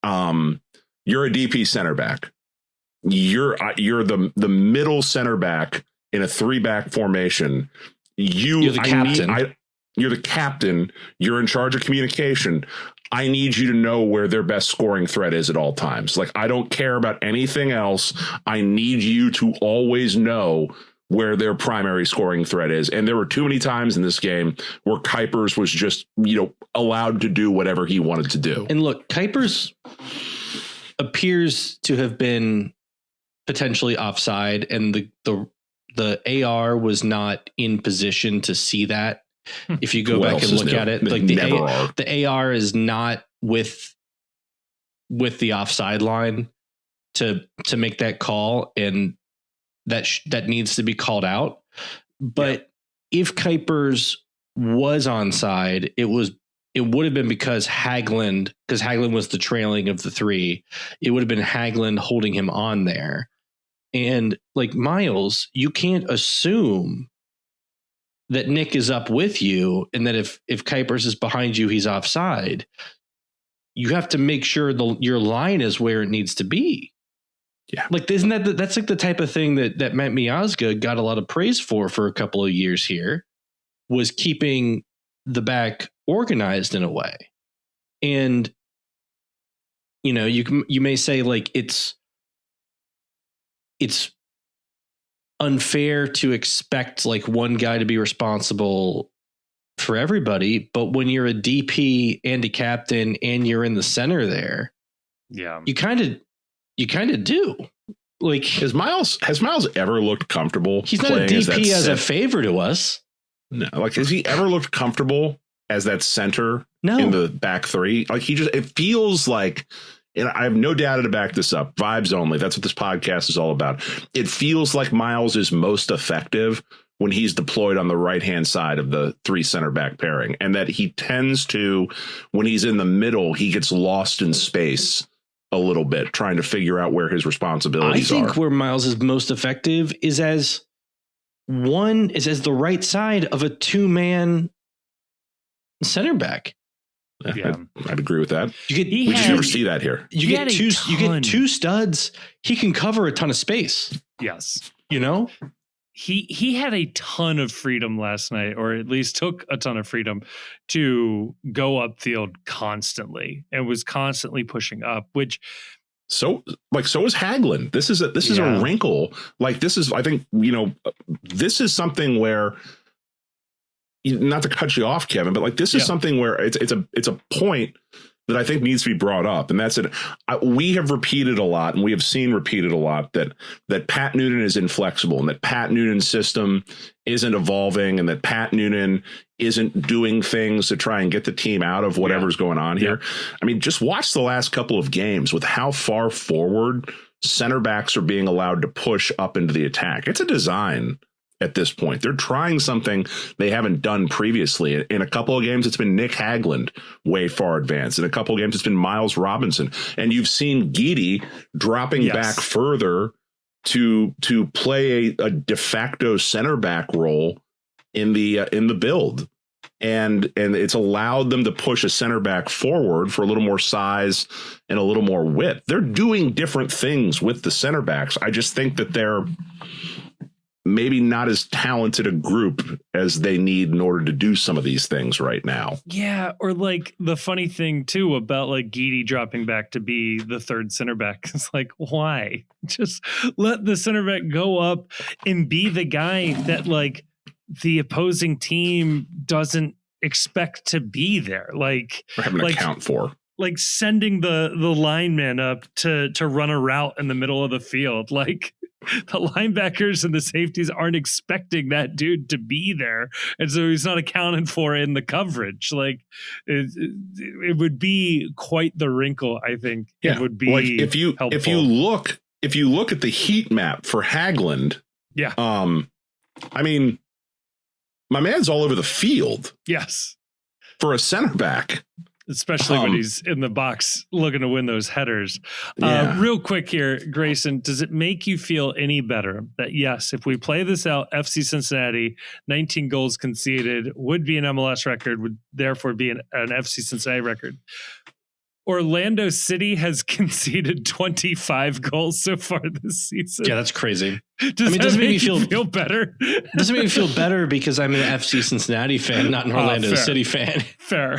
You're a DP center back. You're the middle center back in a 3-back formation. You're the captain. You're the captain. You're in charge of communication. I need you to know where their best scoring threat is at all times. Like, I don't care about anything else. I need you to always know where their primary scoring threat is. And there were too many times in this game where Kuipers was just, allowed to do whatever he wanted to do. And look, Kuipers appears to have been potentially offside, and the AR was not in position to see that. If you go back and look at it, like the AR is not with the offside line to make that call, and that needs to be called out. But if Kuipers was onside, it would have been because Haglund was the trailing of the three. It would have been Haglund holding him on there. And like Miles, you can't assume that Nick is up with you and that if Kuipers is behind you, he's offside. You have to make sure your line is where it needs to be. Yeah. Like, that's like the type of thing that Matt Miazga got a lot of praise for a couple of years here, was keeping the back organized in a way. And, you know, you may say like it's unfair to expect like one guy to be responsible for everybody, but when you're a DP and a captain and you're in the center there, you kind of do. Like, has Miles ever looked comfortable? He's not a DP as a favor to us. No, like, has he ever looked comfortable as that center in the back three? Like, it feels like, and I have no data to back this up, vibes only. That's what this podcast is all about. It feels like Miles is most effective when he's deployed on the right-hand side of the three center back pairing, and that he tends to, when he's in the middle, he gets lost in space a little bit, trying to figure out where his responsibilities are. I think where Miles is most effective is as the right side of a two-man center back. Yeah, I'd agree with that. We just never see that here. You get two studs. He can cover a ton of space. Yes. You know? He had a ton of freedom last night, or at least took a ton of freedom to go upfield constantly and was constantly pushing up, which so is Haglund. This is a wrinkle. Like, this is, I think, you know, this is something where, not to cut you off, Kevin, but like, this is something where it's a point that I think needs to be brought up. And that's it. We have repeated a lot, and we have seen repeated a lot that Pat Noonan is inflexible, and that Pat Noonan's system isn't evolving, and that Pat Noonan isn't doing things to try and get the team out of whatever's going on here. I mean, just watch the last couple of games with how far forward center backs are being allowed to push up into the attack. It's a design. At this point, they're trying something they haven't done previously. In a couple of games, it's been Nick Haglund way far advanced. In a couple of games, it's been Miles Robinson. And you've seen Guidi dropping back further to play a de facto center back role in the build. And it's allowed them to push a center back forward for a little more size and a little more width. They're doing different things with the center backs. I just think that they're maybe not as talented a group as they need in order to do some of these things right now. Yeah. Or like the funny thing too about like Guidi dropping back to be the third center back is like, why? Just let the center back go up and be the guy that like the opposing team doesn't expect to be there. Like, or having to account for. Like sending the lineman up to run a route in the middle of the field. Like, the linebackers and the safeties aren't expecting that dude to be there, and so he's not accounted for in the coverage. Like, it would be quite the wrinkle, I think. Yeah. It would be like if you look at the heat map for Haglund. Yeah. I mean, my man's all over the field. Yes. For a center back. Especially when he's in the box looking to win those headers. Real quick here, Grayson, does it make you feel any better that, yes, if we play this out, FC Cincinnati, 19 goals conceded would be an MLS record, would therefore be an FC Cincinnati record? Orlando City has conceded 25 goals so far this season. Yeah, that's crazy. Doesn't make me feel better? Doesn't make me feel better because I'm an FC Cincinnati fan, not an Orlando City fan. Fair.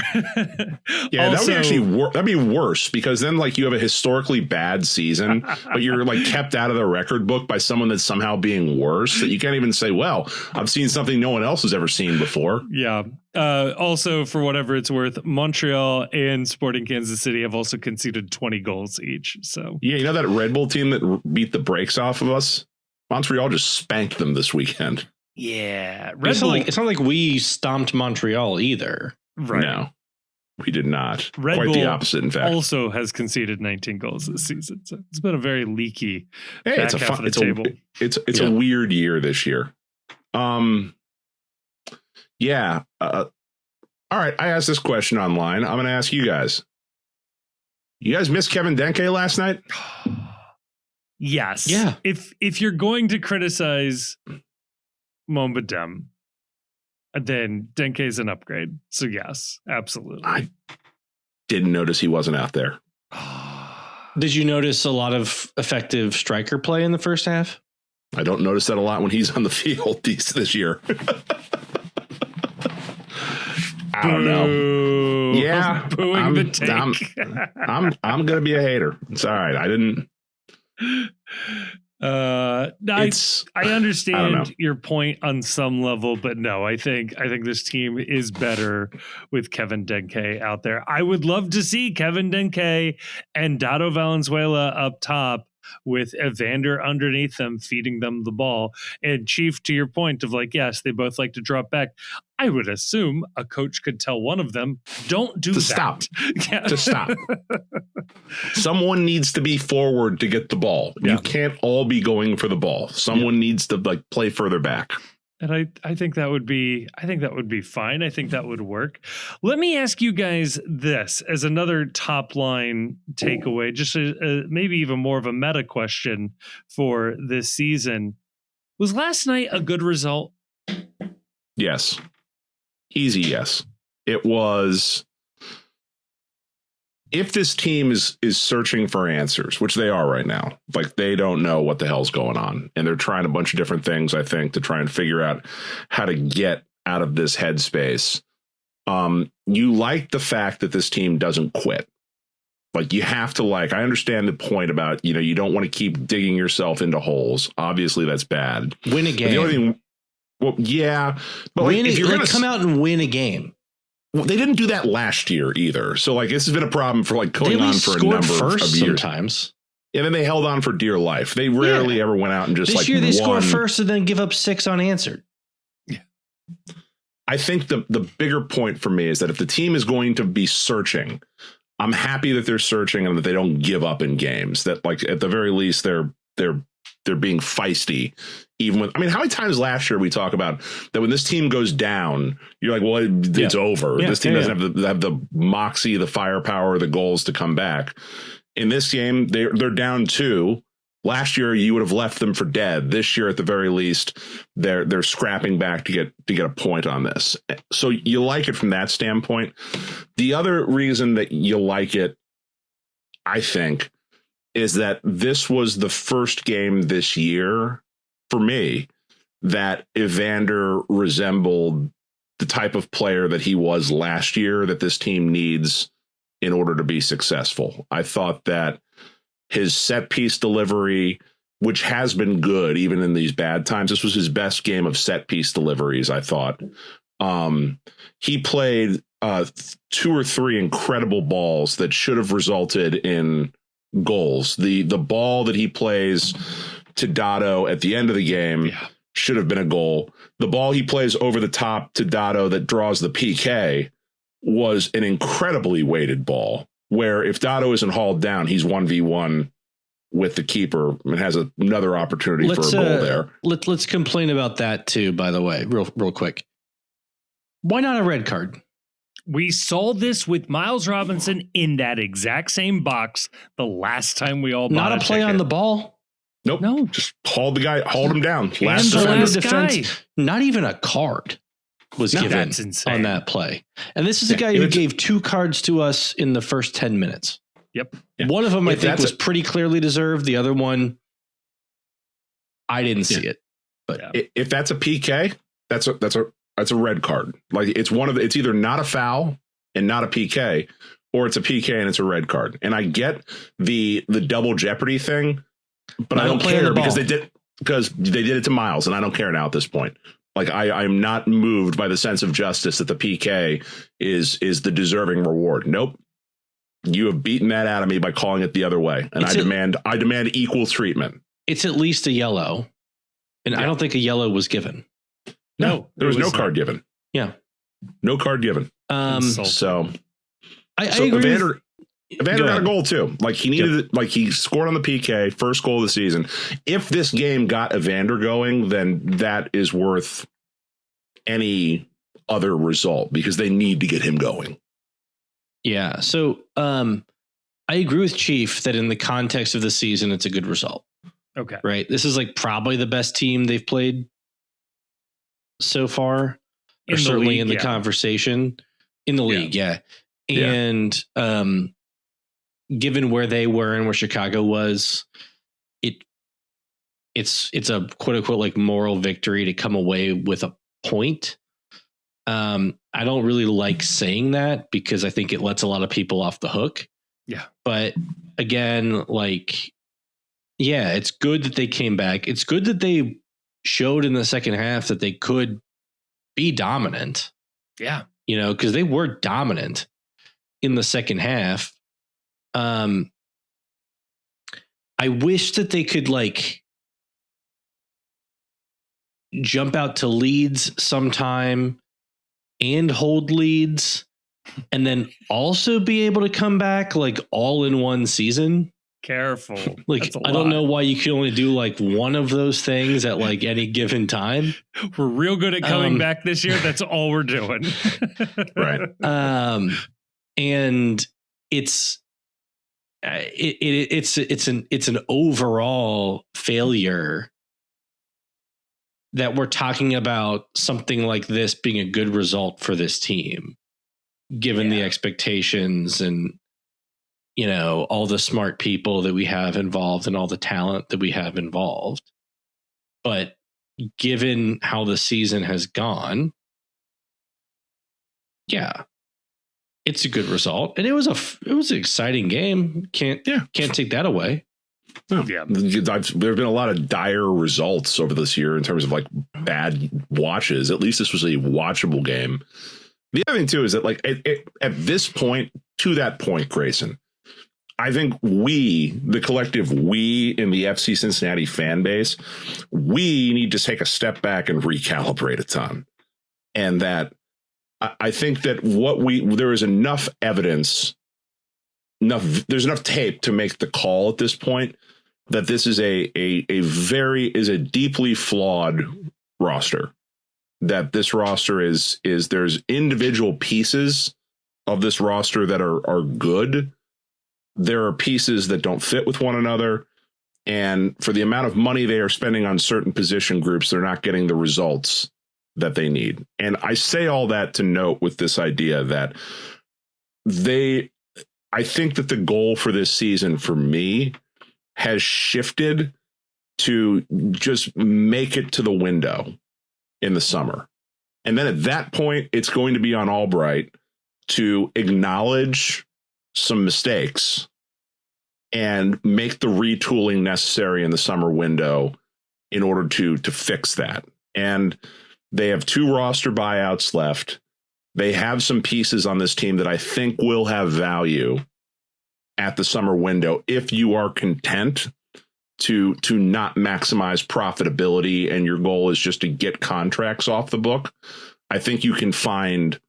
Yeah, also, that would be actually that'd be worse, because then like you have a historically bad season, but you're like kept out of the record book by someone that's somehow being worse, that you can't even say, well, I've seen something no one else has ever seen before. Yeah. Also, for whatever it's worth, Montreal and Sporting Kansas City have also conceded 20 goals each. So yeah, you know that Red Bull team that beat the brakes off of us? Montreal just spanked them this weekend. Yeah. It's not like we stomped Montreal either. Right. No, we did not. Red Quite Bull the opposite, in fact. Also has conceded 19 goals this season. So it's been a very leaky it's a weird year this year. Yeah. All right. I asked this question online. I'm going to ask you guys. You guys miss Kevin Denke last night? Yes. Yeah. If you're going to criticize Mombadem, then Denke's an upgrade. So yes, absolutely. I didn't notice he wasn't out there. Did you notice a lot of effective striker play in the first half? I don't notice that a lot when he's on the field this year. I don't know. Yeah, booing the take. I'm gonna be a hater. It's all right. I didn't. I understand your point on some level, but no, I think this team is better with Kevin Denke out there. I would love to see Kevin Denke and Dado Valenzuela up top with Evander underneath them, feeding them the ball. And Chief, to your point of like, yes, they both like to drop back. I would assume a coach could tell one of them, don't do that. Stop. Yeah. To stop. Someone needs to be forward to get the ball. Yeah. You can't all be going for the ball. Someone needs to like play further back. And I think that would be fine. I think that would work. Let me ask you guys this as another top line takeaway, just maybe even more of a meta question for this season. Was last night a good result? Yes. Easy yes. It was. If this team is searching for answers, which they are right now, like they don't know what the hell's going on. And they're trying a bunch of different things, I think, to try and figure out how to get out of this headspace. You like the fact that this team doesn't quit. Like you have to I understand the point about, you don't want to keep digging yourself into holes. Obviously, that's bad. Win a game. But the only thing, well, yeah. But if you're going to come out and win a game. Well, they didn't do that last year either. So this has been a problem for going on for a number of years. Sometimes. And then they held on for dear life. They rarely ever went out and just this year they won. score first and then give up 6 unanswered. Yeah. I think the bigger point for me is that if the team is going to be searching, I'm happy that they're searching and that they don't give up in games. That at the very least they're being feisty. Even with, how many times last year we talk about that when this team goes down, you're like, well, it's over. This team doesn't have the moxie, the firepower, the goals to come back. In this game, they're down 2. Last year, you would have left them for dead. This year, at the very least, they're scrapping back to get a point on this. So you like it from that standpoint. The other reason that you like it, I think, is that this was the first game this year for me that Evander resembled the type of player that he was last year that this team needs in order to be successful. I thought that his set piece delivery, which has been good even in these bad times, this was his best game of set piece deliveries, I thought. He played 2 or 3 incredible balls that should have resulted in goals. The ball that he plays to Dado at the end of the game should have been a goal. The ball he plays over the top to Dado that draws the PK was an incredibly weighted ball where if Dado isn't hauled down, he's 1v1 with the keeper and has another opportunity for a goal there. Let's complain about that too, by the way, real quick. Why not a red card? We saw this with Miles Robinson in that exact same box the last time we all bought not a play ticket. On the ball. Nope. No. Just hauled him down. Last defense. Not even a card was given that's insane. On that play. And this is a guy who gave 2 cards to us in the first 10 minutes. Yep. Yeah. One of them I think was pretty clearly deserved. The other I didn't see it. But if that's a PK, that's a red card. It's either not a foul and not a PK, or it's a PK and it's a red card. And I get the double jeopardy thing, but I don't care because they did it to Miles, and I don't care now at this point. I'm not moved by the sense of justice that the PK is the deserving reward. Nope. You have beaten that out of me by calling it the other way. And I demand equal treatment. It's at least a yellow. And I don't think a yellow was given. No, there was no card given. Yeah. No card given. I agree. Evander, Evander got a goal too. Like he needed it, like he scored on the PK, first goal of the season. If this game got Evander going, then that is worth any other result because they need to get him going. Yeah. So I agree with Chief that in the context of the season, it's a good result. Okay. Right. This is like probably the best team they've played so far, or certainly in the conversation in the league. Yeah. And given where they were and where Chicago was, it's a quote unquote like moral victory to come away with a point. I don't really like saying that because I think it lets a lot of people off the hook. Yeah. But again, like, yeah, it's good that they came back. It's good that they showed in the second half that they could be dominant. Yeah. You know, because they were dominant in the second half. I wish that they could like jump out to leads sometime and hold leads and then also be able to come back like all in one season. Careful. Like, I don't know why you can only do like one of those things at like any given time. We're real good at coming back this year. That's all we're doing. Right. And it's an overall failure that we're talking about something like this being a good result for this team, given the expectations and, you know, all the smart people that we have involved and all the talent that we have involved. But given how the season has gone, yeah, it's a good result. And it was an exciting game. Can't take that away. Yeah. There have been a lot of dire results over this year in terms of like bad watches. At least this was a watchable game. The other thing too is that like at this point, to that point, Grayson, I think the collective we in the FC Cincinnati fan base, we need to take a step back and recalibrate a ton. And that I think that there is enough evidence, there's enough tape to make the call at this point that this is a deeply flawed roster. That this roster is there's individual pieces of this roster that are good. There are pieces that don't fit with one another. And for the amount of money they are spending on certain position groups, they're not getting the results that they need. And I say all that to note with this idea that I think that the goal for this season for me has shifted to just make it to the window in the summer. And then at that point, it's going to be on Albright to acknowledge some mistakes and make the retooling necessary in the summer window in order to fix that. And they have 2 roster buyouts left. They have some pieces on this team that I think will have value at the summer window if you are content to not maximize profitability and your goal is just to get contracts off the book. I think you can find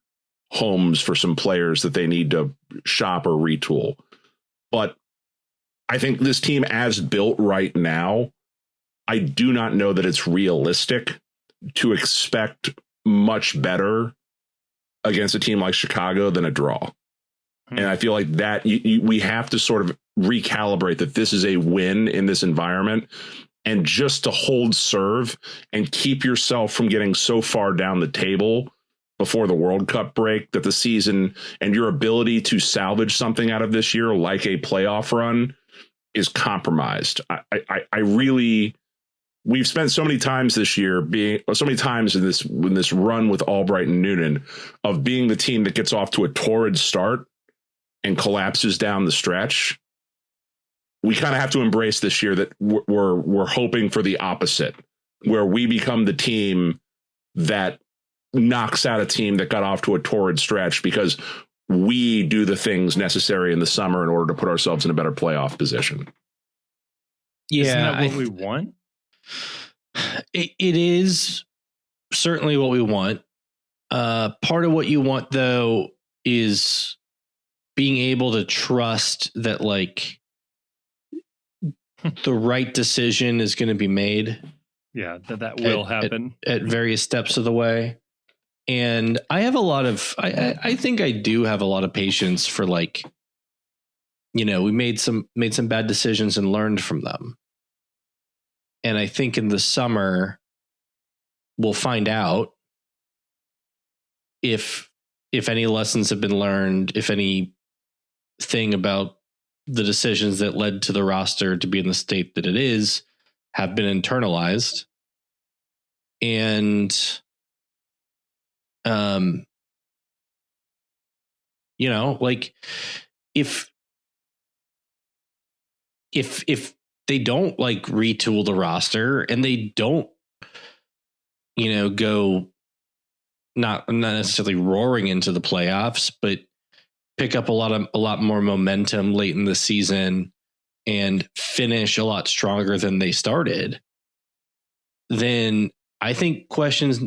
homes for some players that they need to shop or retool. But I think this team as built right now, I do not know that it's realistic to expect much better against a team like Chicago than a draw. And I feel like that we have to sort of recalibrate that this is a win in this environment, and just to hold serve and keep yourself from getting so far down the table before the World Cup break that the season and your ability to salvage something out of this year, like a playoff run, is compromised. I really, we've spent so many times this year so many times in this run with Albright and Noonan of being the team that gets off to a torrid start and collapses down the stretch. We kind of have to embrace this year that we're hoping for the opposite, where we become the team that knocks out a team that got off to a torrid stretch because we do the things necessary in the summer in order to put ourselves in a better playoff position. Yeah, isn't that what we want? It is certainly what we want. Part of what you want, though, is being able to trust that like the right decision is going to be made. Yeah, that will happen at various steps of the way. And I have a lot of, I think I do have a lot of patience for like, we made some bad decisions and learned from them. And I think in the summer we'll find out if any lessons have been learned, if anything about the decisions that led to the roster to be in the state that it is have been internalized. And, like if they don't like retool the roster and they don't, go not necessarily roaring into the playoffs, but pick up a lot more momentum late in the season and finish a lot stronger than they started, then I think questions,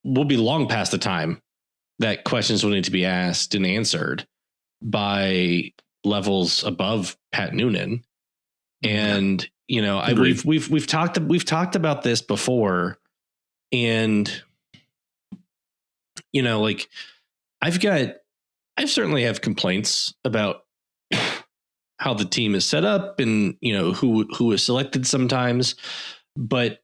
we'll be long past the time that questions will need to be asked and answered by levels above Pat Noonan. And, we've talked about this before, and, like I certainly have complaints about how the team is set up and, who is selected sometimes, but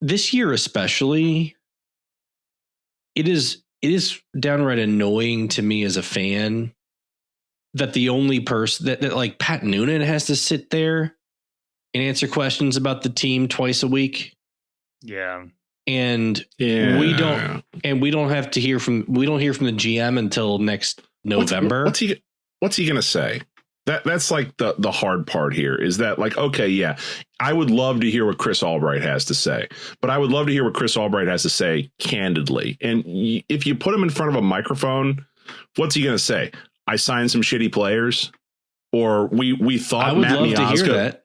this year especially, it is downright annoying to me as a fan that the only person that like Pat Noonan has to sit there and answer questions about the team twice a week. Yeah. And we don't have to hear from the GM until next November. What's he going to say? That's like the hard part here is that like, okay, yeah, I would love to hear what Chris Albright has to say, but I would love to hear what Chris Albright has to say candidly. And if you put him in front of a microphone, what's he going to say? I signed some shitty players, or we thought I would Matt love Miazga, to hear that.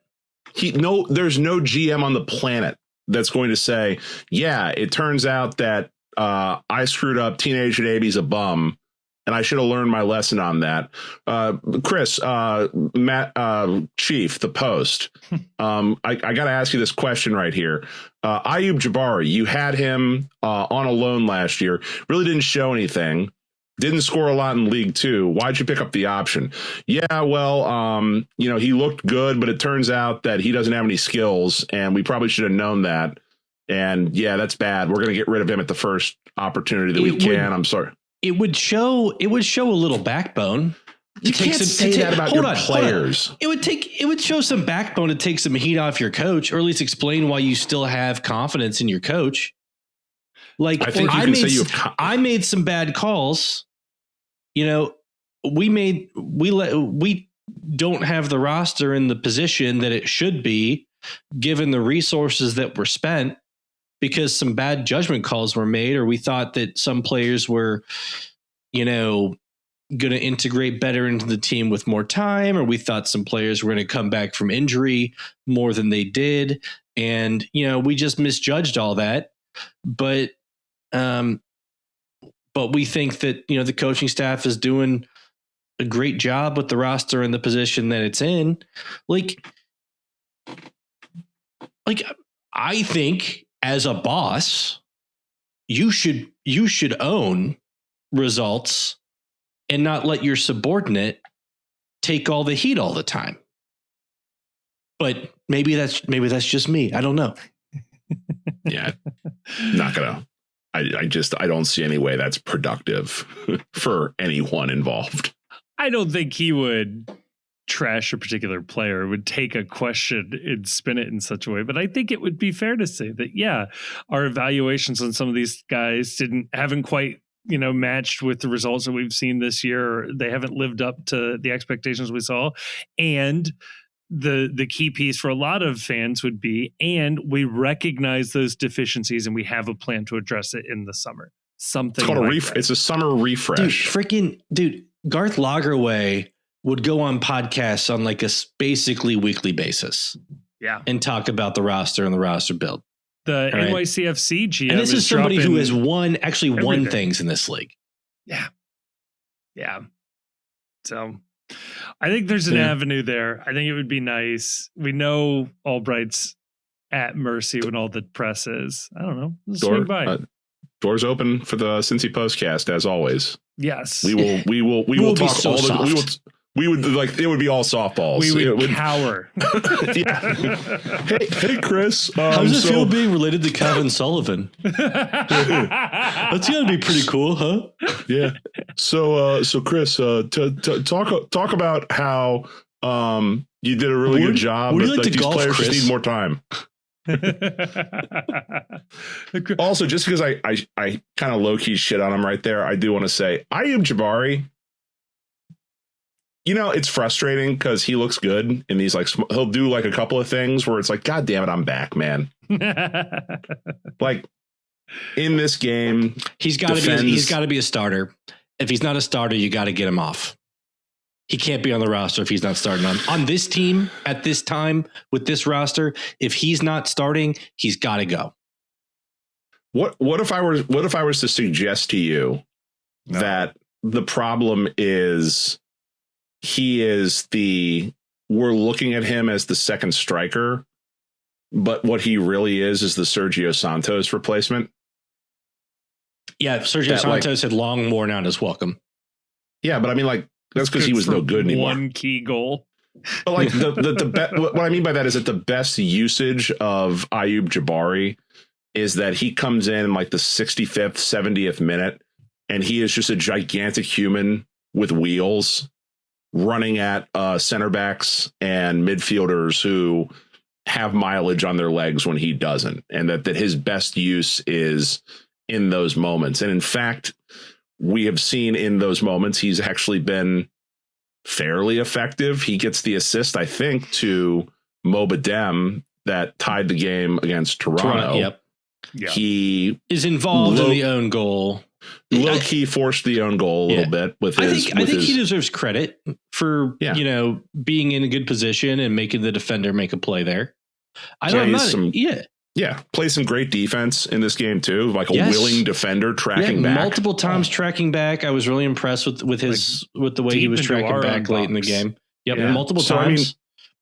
There's no GM on the planet that's going to say, yeah, it turns out that I screwed up. Teenage Davy's a bum, and I should have learned my lesson on that. Chris, Matt, Chief, the Post. I got to ask you this question right here. Ayub Jabari, you had him on a loan last year. Really didn't show anything. Didn't score a lot in League Two. Why'd you pick up the option? Yeah, well, he looked good, but it turns out that he doesn't have any skills, and we probably should have known that. And yeah, that's bad. We're going to get rid of him at the first opportunity that we can. I'm sorry. It would show a little backbone. You can't say that about your players. It would show some backbone to take some heat off your coach, or at least explain why you still have confidence in your coach. Like I think I made some bad calls. We don't have the roster in the position that it should be, given the resources that were spent, because some bad judgment calls were made, or we thought that some players were, going to integrate better into the team with more time, or we thought some players were going to come back from injury more than they did. And, we just misjudged all that. But we think that, the coaching staff is doing a great job with the roster and the position that it's in. Like I think as a boss, you should own results and not let your subordinate take all the heat all the time. But maybe that's just me. I don't know. Yeah, not gonna. I don't see any way that's productive for anyone involved. I don't think he would trash a particular player, would take a question and spin it in such a way. But I think it would be fair to say that, yeah, our evaluations on some of these guys haven't quite, matched with the results that we've seen this year. They haven't lived up to the expectations we saw. And the key piece for a lot of fans would be, and we recognize those deficiencies and we have a plan to address it in the summer. Something it's called like it's a summer refresh. Dude, Garth Lagerwey would go on podcasts on like a basically weekly basis. Yeah. And talk about the roster and the roster build. The NYCFC GM. And this is somebody who has won everything. things in this league. Yeah. Yeah. So I think there's an avenue there. I think it would be nice. We know Albright's at mercy when all the press is. I don't know. Swing by. Doors open for the Cincy Postcast as always. Yes. We will talk so we would like it would be all softballs. We would cower. Hey Chris, how does it feel being related to Calvin Sullivan? That's gonna be pretty cool, huh? Yeah. So Chris, talk about how you did a really good job. Would you like to these golf, players Chris? just need more time. Also, just because I kind of low key shit on him right there, I do want to say Ayub Jabari. You know, it's frustrating because he looks good in these, like, he'll do like a couple of things where it's like, God damn it, I'm back, man. Like in this game, he's got to be a starter. If he's not a starter, you got to get him off. He can't be on the roster if he's not starting on this team at this time with this roster. If he's not starting, he's got to go. What if I was to suggest to you that the problem is we're looking at him as the second striker, but what he really is the Sergio Santos replacement. Yeah, Sergio Santos had long worn out his welcome. Yeah, but I mean, like, that's because he was no good anymore. One key goal. But like what I mean by that is that the best usage of Ayub Jabari is that he comes in like the 65th, 70th minute, and he is just a gigantic human with wheels running at center backs and midfielders who have mileage on their legs when he doesn't, and that his best use is in those moments. And in fact, we have seen in those moments, he's actually been fairly effective. He gets the assist, I think, to Mo Badem that tied the game against Toronto. Yep. Yeah. He is involved in the own goal. Low key forced the own goal a little bit with his. I think he deserves credit for being in a good position and making the defender make a play there. Play some great defense in this game too, like a willing defender tracking back multiple times, tracking back. I was really impressed with the way he was tracking back late in the game. Multiple times.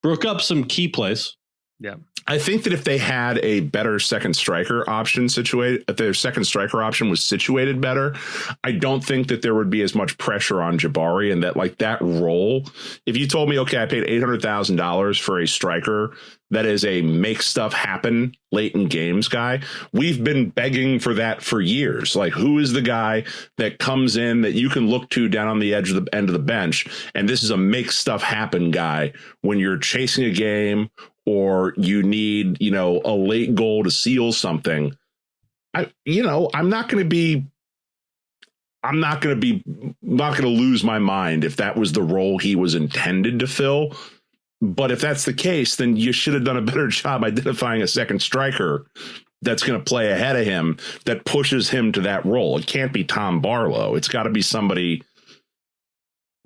Broke up some key plays. Yeah. I think that if they had a better second striker option situated, if their second striker option was situated better, I don't think that there would be as much pressure on Jabari, and that like that role. If you told me, okay, I paid $800,000 for a striker that is a make stuff happen late in games guy, we've been begging for that for years. Like, who is the guy that comes in that you can look to down on the edge of the end of the bench? And this is a make stuff happen guy when you're chasing a game, or you need, a late goal to seal something. I'm not going to lose my mind if that was the role he was intended to fill. But if that's the case, then you should have done a better job identifying a second striker that's going to play ahead of him, that pushes him to that role. It can't be Tom Barlow. It's got to be somebody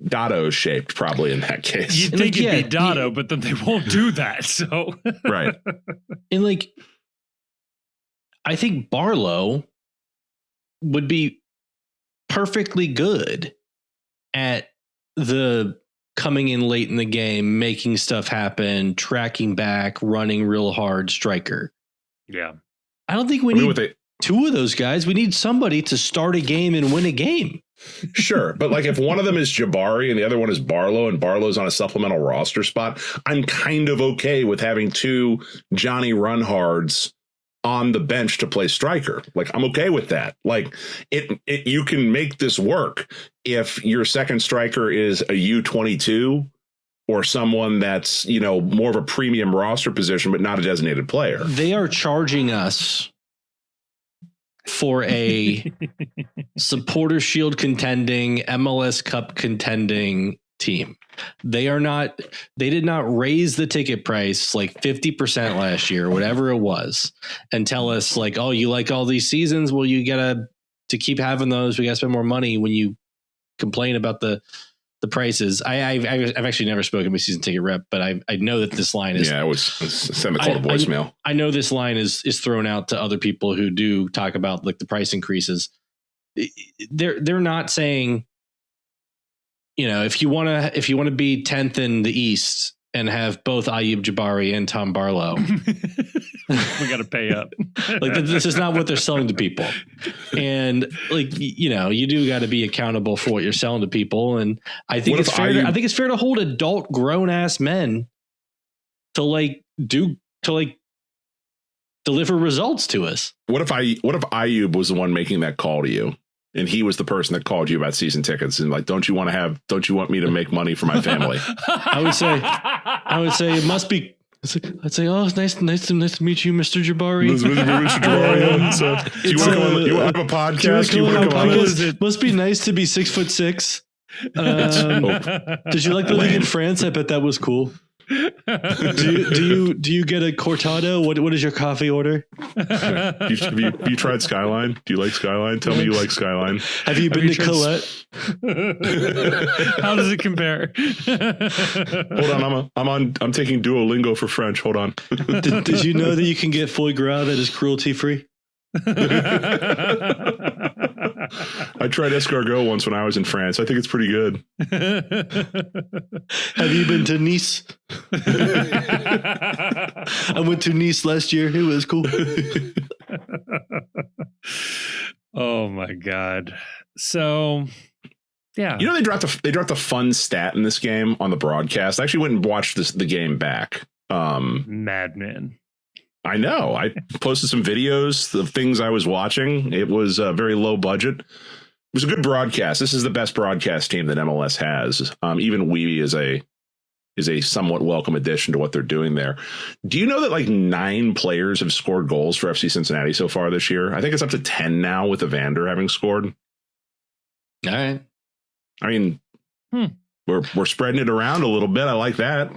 Dado shaped, probably, in that case. You'd think it'd be Dado, but then they won't do that. So right. And I think Barlow would be perfectly good at the coming in late in the game, making stuff happen, tracking back, running real hard striker. Yeah. I don't think we need two of those guys. We need somebody to start a game and win a game. Sure. But like if one of them is Jabari and the other one is Barlow, and Barlow's on a supplemental roster spot, I'm kind of okay with having two Johnny Runhards on the bench to play striker. Like, I'm okay with that. Like you can make this work if your second striker is a U22 or someone that's, more of a premium roster position, but not a designated player. They are charging us for a Supporter Shield contending, MLS Cup contending team. They did not raise the ticket price like 50% last year, whatever it was, and tell us like, oh, you like all these seasons? Well, you gotta, to keep having those, we gotta spend more money. When you complain about the the prices. I've actually never spoken with season ticket rep, but I know that this line is. Yeah, it was send a call to voicemail. I know this line is thrown out to other people who do talk about like the price increases. They're not saying, if you want to be 10th in the East and have both Ayub Jabari and Tom Barlow, we got to pay up. Like this is not what they're selling to people. And like, you do got to be accountable for what you're selling to people. And I think it's fair. I think it's fair to hold adult grown ass men to deliver results to us. What if Ayub was the one making that call to you? And he was the person that called you about season tickets and like, don't you want me to make money for my family? I would say it must be. I'd say, oh, it's nice to meet you, Mr. Jabari. Mr. Jabari. Do you want to come on? You have a podcast? Do you want to come on? It must be nice to be 6'6". Did you like living in France? I bet that was cool. Do you get a cortado? What is your coffee order? Have you tried Skyline? Do you like Skyline? Tell me you like Skyline. Have you been to Colette? How does it compare? Hold on, I'm taking Duolingo for French. Hold on. Did you know that you can get foie gras that is cruelty free? I tried escargot once when I was in France. I think it's pretty good. Have you been to Nice? I went to Nice last year. It was cool. Oh my God. So yeah. They dropped a fun stat in this game on the broadcast. I actually went and watched the game back. Madman. I know. I posted some videos of things I was watching. It was very low budget. It was a good broadcast. This is the best broadcast team that MLS has. Even Weeby is a somewhat welcome addition to what they're doing there. Do you know that like 9 players have scored goals for FC Cincinnati so far this year? I think it's up to 10 now with Evander having scored. All right. I mean, we're spreading it around a little bit. I like that.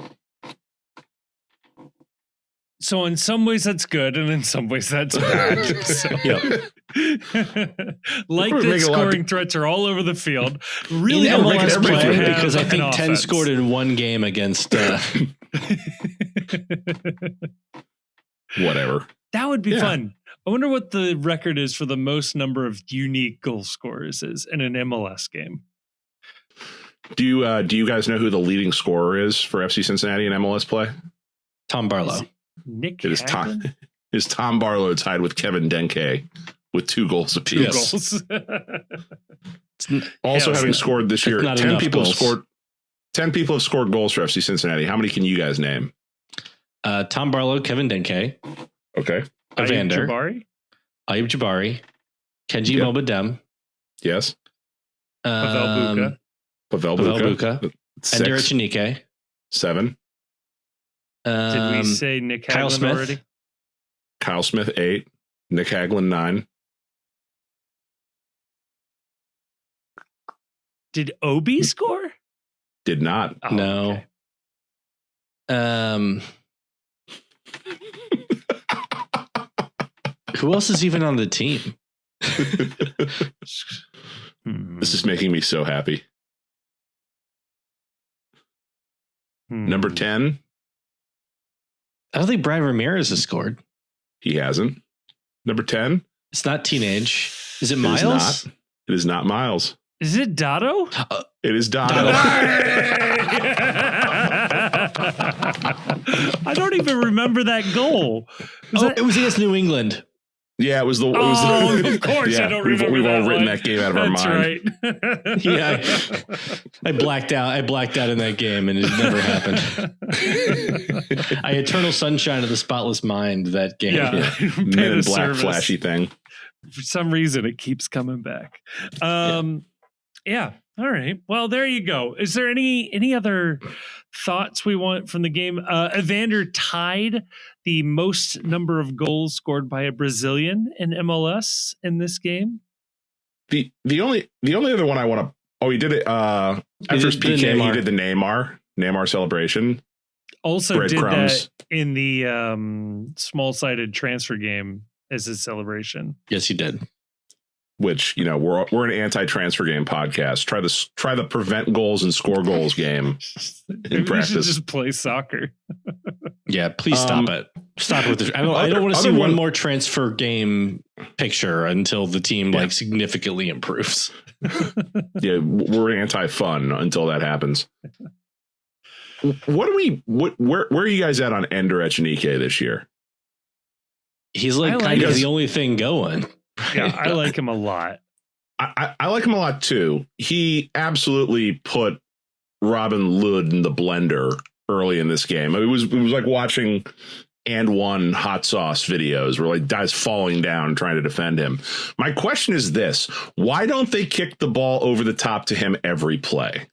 So in some ways that's good, and in some ways that's bad. So, like that scoring threats are all over the field. Really, MLS play because I think 10 scored in one game against. Whatever. That would be fun. I wonder what the record is for the most number of unique goal scorers is in an MLS game. Do you guys know who the leading scorer is for FC Cincinnati in MLS play? Tom Barlow. Nick It is Tom Barlow tied with Kevin Denke with 2 goals apiece. 2 goals. Also having scored this year, 10 people have scored goals for FC Cincinnati. How many can you guys name? Tom Barlow, Kevin Denke. Okay. Evander. Ayub Jabari. Kenji Mobadem. Yes. Pavel Buka. And Derek Chinike. 7. Did we say Nick Kyle Hagelin Smith already? Kyle Smith 8. Nick Hagelin 9. Did Obi score? Did not. Oh, no. Okay. Who else is even on the team? This is making me so happy. Number 10. I don't think Brad Ramirez has scored. He hasn't. Number 10. It's not teenage. Is it Miles? It is not Miles. Is it Dado? It is Dado. I don't even remember that goal. It was against New England. Yeah, it was the. Of course, I don't remember. We've all that written one. that game out of our mind. Right. Yeah, I blacked out. I blacked out in that game, and it never happened. I eternal sunshine of the spotless mind. That game, Men in Black, flashy thing. For some reason, it keeps coming back. Yeah. All right. Well, there you go. Is there any other thoughts we want from the game? Evander tied the most number of goals scored by a Brazilian in MLS in this game. The only other one I want to. Oh, he did it after his PK. He did the Neymar celebration. Also did that in the small-sided transfer game as his celebration. Yes, he did. which, we're an anti-transfer game podcast. Try the prevent goals and score goals game in practice. We should just play soccer. Yeah, please stop it. Stop with this. I don't want to see one more transfer game picture until the team significantly improves. Yeah, we're anti-fun until that happens. Where are you guys at on Ender Echenike this year? He's kind of the only thing going. Yeah, I like him a lot. I like him a lot too. He absolutely put Robin Lod in the blender early in this game. It was like watching and one hot sauce videos where guys falling down trying to defend him. My question is this: why don't they kick the ball over the top to him every play?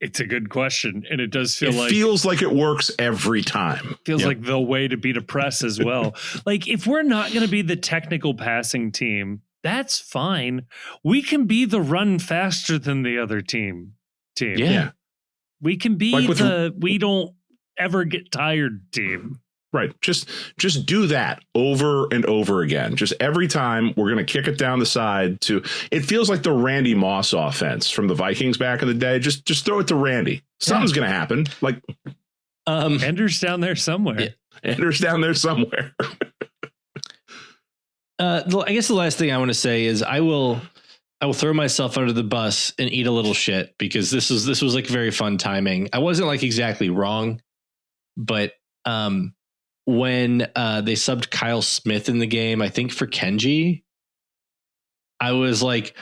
It's a good question, and it does feel it feels like it works every time. Feels like the way to beat a press as well. If we're not going to be the technical passing team, that's fine. We can be the run faster than the other team. Yeah. We can be we don't ever get tired team. Right. Just do that over and over again. Just every time we're going to kick it down the side to, it feels like the Randy Moss offense from the Vikings back in the day. Just throw it to Randy. Something's going to happen. Ender's down there somewhere. Yeah. Ender's down there somewhere. I guess the last thing I want to say is I will throw myself under the bus and eat a little shit because this was very fun timing. I wasn't exactly wrong, but, when they subbed Kyle Smith in the game, I think for Kenji, I was like,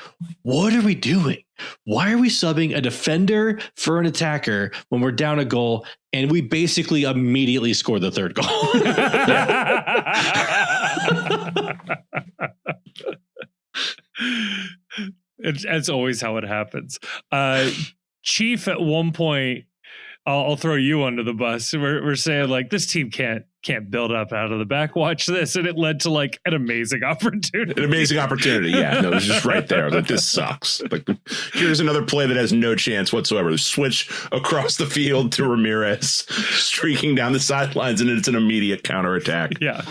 what are we doing? Why are we subbing a defender for an attacker when we're down a goal and we basically immediately score the third goal? It's always how it happens. Chief, at one point, I'll throw you under the bus. We're saying this team can't build up out of the back. Watch this, and it led to an amazing opportunity. An amazing opportunity, yeah. No, it was just right there. This sucks. Here's another play that has no chance whatsoever. Switch across the field to Ramirez, streaking down the sidelines, and it's an immediate counterattack. Yeah,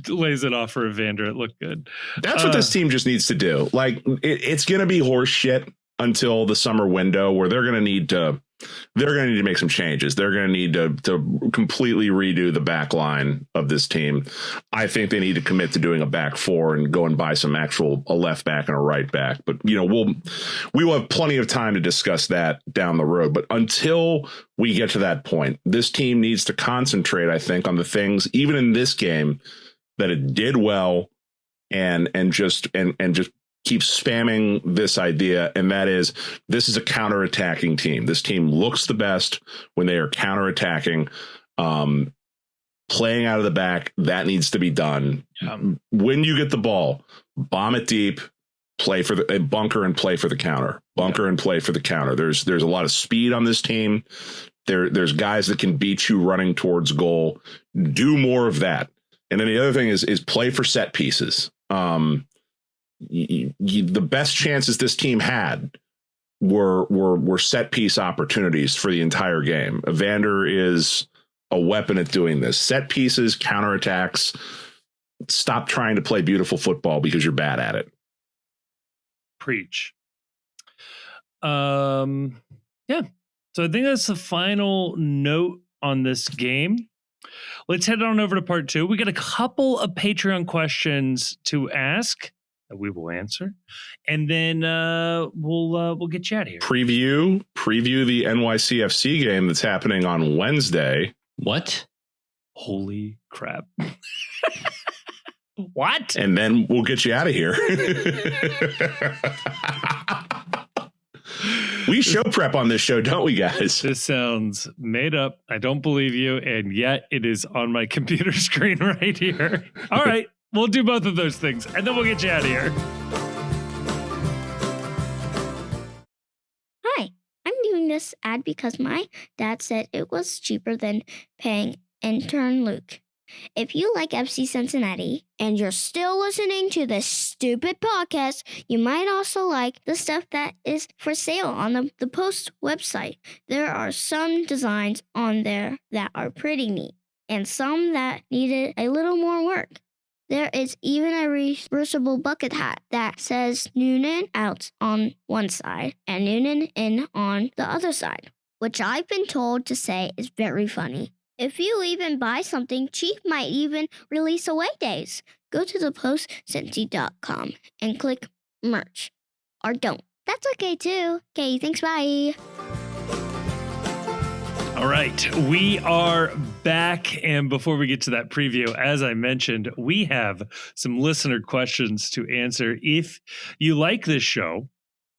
lays it off for Evander. It looked good. That's what this team just needs to do. It's going to be horse shit until the summer window where they're going to need to make some changes. They're going to need to completely redo the back line of this team. I think they need to commit to doing a back four and go and buy a left back and a right back. But, we will have plenty of time to discuss that down the road. But until we get to that point, this team needs to concentrate, I think, on the things, even in this game, that it did well and just keep spamming this idea, and that is this is a counterattacking team. This team looks the best when they are counterattacking, playing out of the back. That needs to be done. When you get the ball, bomb it deep, play for the bunker and play for the counter. And play for the counter. There's a lot of speed on this team. There's guys that can beat you running towards goal. Do more of that. And then the other thing is play for set pieces. The best chances this team had were set piece opportunities for the entire game. Evander is a weapon at doing this. Set pieces, counterattacks. Stop trying to play beautiful football because you're bad at it. Preach. Yeah. So I think that's the final note on this game. Let's head on over to part 2. We got a couple of Patreon questions to ask that we will answer, and then we'll get you out of here. Preview the NYCFC game that's happening on Wednesday. What? Holy crap! What? And then we'll get you out of here. We show prep on this show, don't we, guys? This sounds made up. I don't believe you, and yet it is on my computer screen right here. All right. We'll do both of those things, and then we'll get you out of here. Hi, I'm doing this ad because my dad said it was cheaper than paying intern Luke. If you like FC Cincinnati and you're still listening to this stupid podcast, you might also like the stuff that is for sale on the Post website. There are some designs on there that are pretty neat and some that needed a little more work. There is even a reversible bucket hat that says Noonan out on one side and Noonan in on the other side, which I've been told to say is very funny. If you even buy something, Chief might even release away days. Go to thepostcincy.com and click merch. Or don't. That's okay too. Okay, thanks, bye. All right, we are back. And before we get to that preview, as I mentioned, we have some listener questions to answer. If you like this show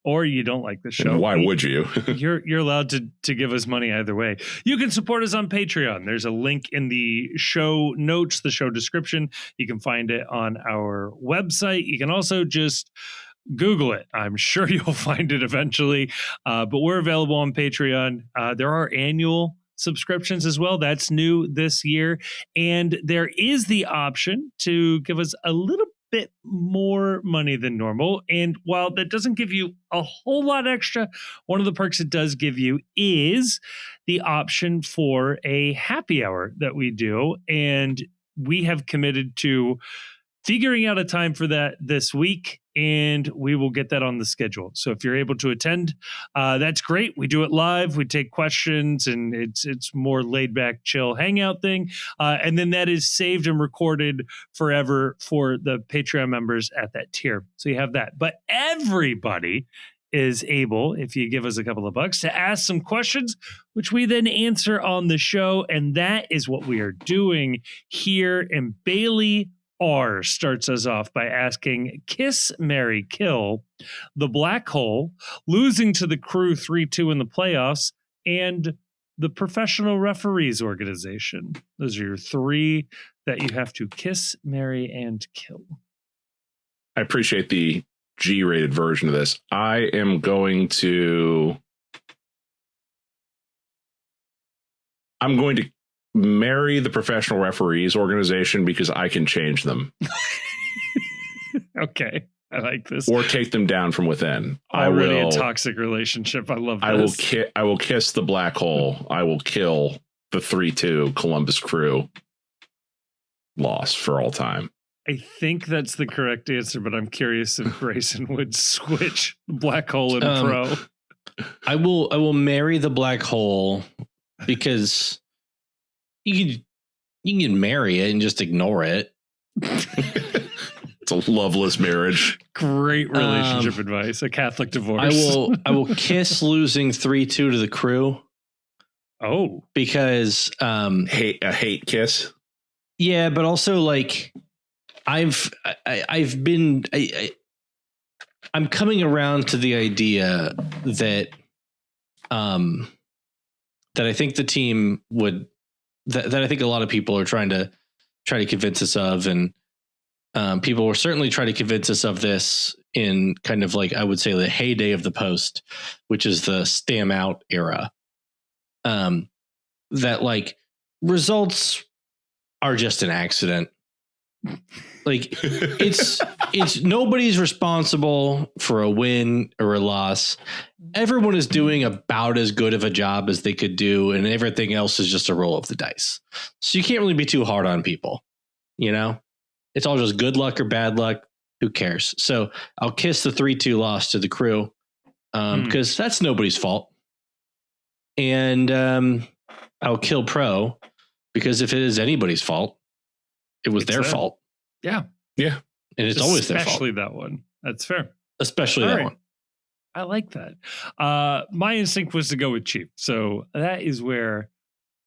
or you don't like this show, and why would you? you're allowed to give us money either way. You can support us on Patreon. There's a link in the show notes, the show description. You can find it on our website. You can also just Google it. I'm sure you'll find it eventually. But we're available on Patreon. There are annual subscriptions as well. That's new this year. And there is the option to give us a little bit more money than normal. And while that doesn't give you a whole lot extra, one of the perks it does give you is the option for a happy hour that we do. And we have committed to figuring out a time for that this week, and we will get that on the schedule. So if you're able to attend, that's great. We do it live. We take questions, and it's more laid back, chill hangout thing. And then that is saved and recorded forever for the Patreon members at that tier. So you have that. But everybody is able, if you give us a couple of bucks, to ask some questions, which we then answer on the show. And that is what we are doing here. And Bailey R starts us off by asking, kiss, marry, kill, the black hole, losing to the Crew 3-2 in the playoffs, and the Professional Referees Organization. Those are your three that you have to kiss, marry, and kill. I appreciate the G-rated version of this. I am going to marry the Professional Referees Organization because I can change them. Okay, I like this. Or take them down from within. Already a toxic relationship. I love this. I will kiss the black hole. I will kill the 3-2 Columbus Crew. Lost for all time. I think that's the correct answer, but I'm curious if Grayson would switch black hole and pro. I will marry the black hole because you can marry it and just ignore it. It's a loveless marriage. Great relationship advice. A Catholic divorce. I will kiss losing 3-2 to the Crew. Oh, because a hate kiss. Yeah, but also like I'm coming around to the idea that that I think the team would that I think a lot of people are trying to convince us of, and people were certainly trying to convince us of this in kind of like, I would say, the heyday of the Post, which is the Stam Out era. That like results are just an accident. Like it's nobody's responsible for a win or a loss. Everyone is doing about as good of a job as they could do, and everything else is just a roll of the dice. So you can't really be too hard on people, you know? It's all just good luck or bad luck. Who cares? So I'll kiss the 3-2 loss to the Crew because that's nobody's fault. And I'll kill Pro because if it is anybody's fault, it was their fault. Yeah. Yeah. And it's always their fault. Especially that one. That's fair. Especially that one. I like that. My instinct was to go with Chief. So that is where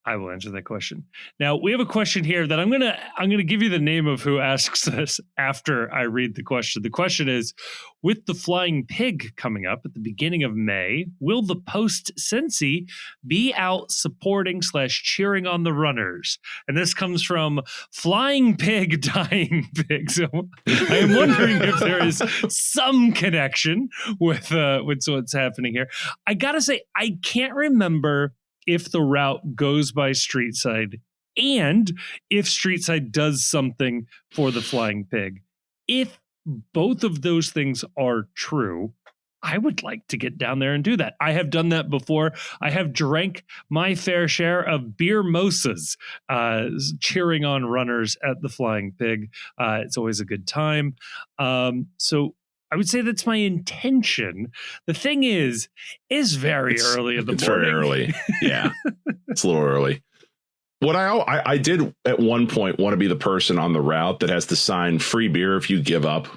I will answer that question. Now, we have a question here that I'm gonna give you the name of who asks this after I read the question. The question is, with the Flying Pig coming up at the beginning of May, will the Post Cincy be out supporting / cheering on the runners? And this comes from Flying Pig Dying Pig. So I am wondering if there is some connection with what's happening here. I gotta say, I can't remember if the route goes by Streetside and if Streetside does something for the Flying Pig. If both of those things are true, I would like to get down there and do that. I have done that before. I have drank my fair share of beer mosas, cheering on runners at the Flying Pig. It's always a good time. So I would say that's my intention. The thing is very early in the morning. It's very early. Yeah, it's a little early. What I did at one point want to be the person on the route that has to sign free beer if you give up.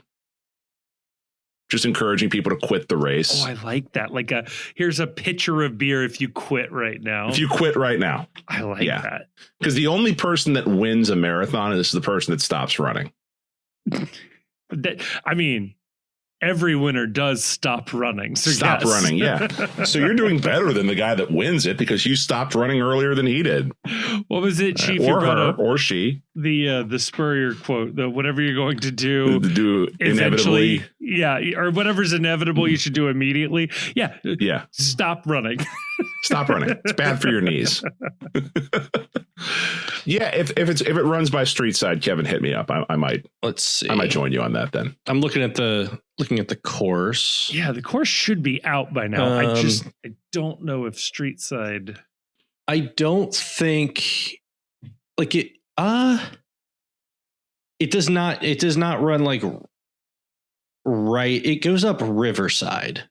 Just encouraging people to quit the race. Oh, I like that. Like here's a pitcher of beer if you quit right now. If you quit right now. I like that. Because the only person that wins a marathon is the person that stops running. I mean, every winner does stop running. So stop running, yeah. So you're doing better than the guy that wins it because you stopped running earlier than he did. What was it, Chief? Or her, or she. The Spurrier quote, the whatever you're going to do inevitably. Yeah, or whatever's inevitable you should do immediately. Yeah. Yeah. Stop running. Stop running. It's bad for your knees. Yeah, if it runs by street side, Kevin, hit me up. I might. Let's see. I might join you on that then. I'm looking at the course. Yeah, the course should be out by now. I don't know if street side. I don't think like it. It does not run like right. It goes up Riverside.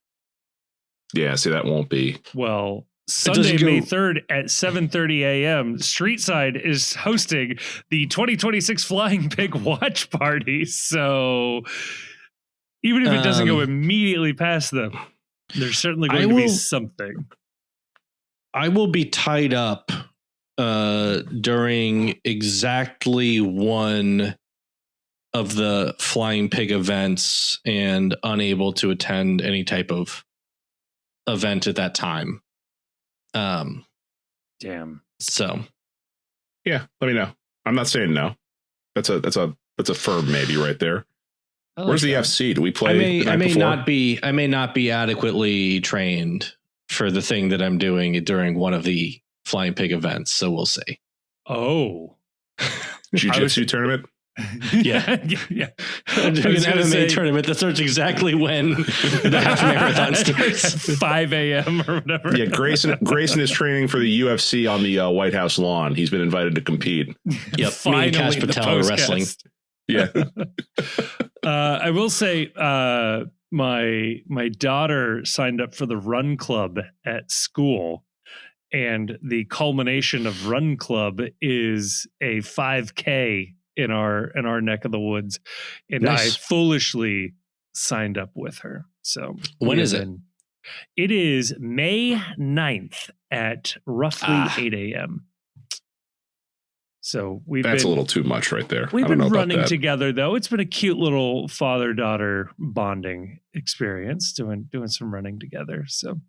Yeah, see, that won't be. Well, Sunday, May 3rd at 7:30 a.m., Streetside is hosting the 2026 Flying Pig Watch Party. So even if it doesn't go immediately past them, there's certainly going to be something. I will be tied up during exactly one of the Flying Pig events and unable to attend any type of event at that time. Damn. So yeah, let me know. I'm not saying no. That's a firm maybe right there. Like where's the FC? Do we play? I may not be adequately trained for the thing that I'm doing during one of the Flying Pig events, so we'll see. Oh. Jiu-jitsu tournament? Yeah. I'm doing an MMA tournament that starts exactly when the half marathon starts. 5 a.m. or whatever. Yeah, Grayson is training for the UFC on the White House lawn. He's been invited to compete. Yep, me and Cash Patel are wrestling. Yeah. I will say my daughter signed up for the run club at school, and the culmination of run club is a 5K in our neck of the woods, and nice. I foolishly signed up with her. So when is it? It is May 9th at roughly 8 a.m. So that's a little too much right there. We've been running together though. It's been a cute little father-daughter bonding experience doing some running together. So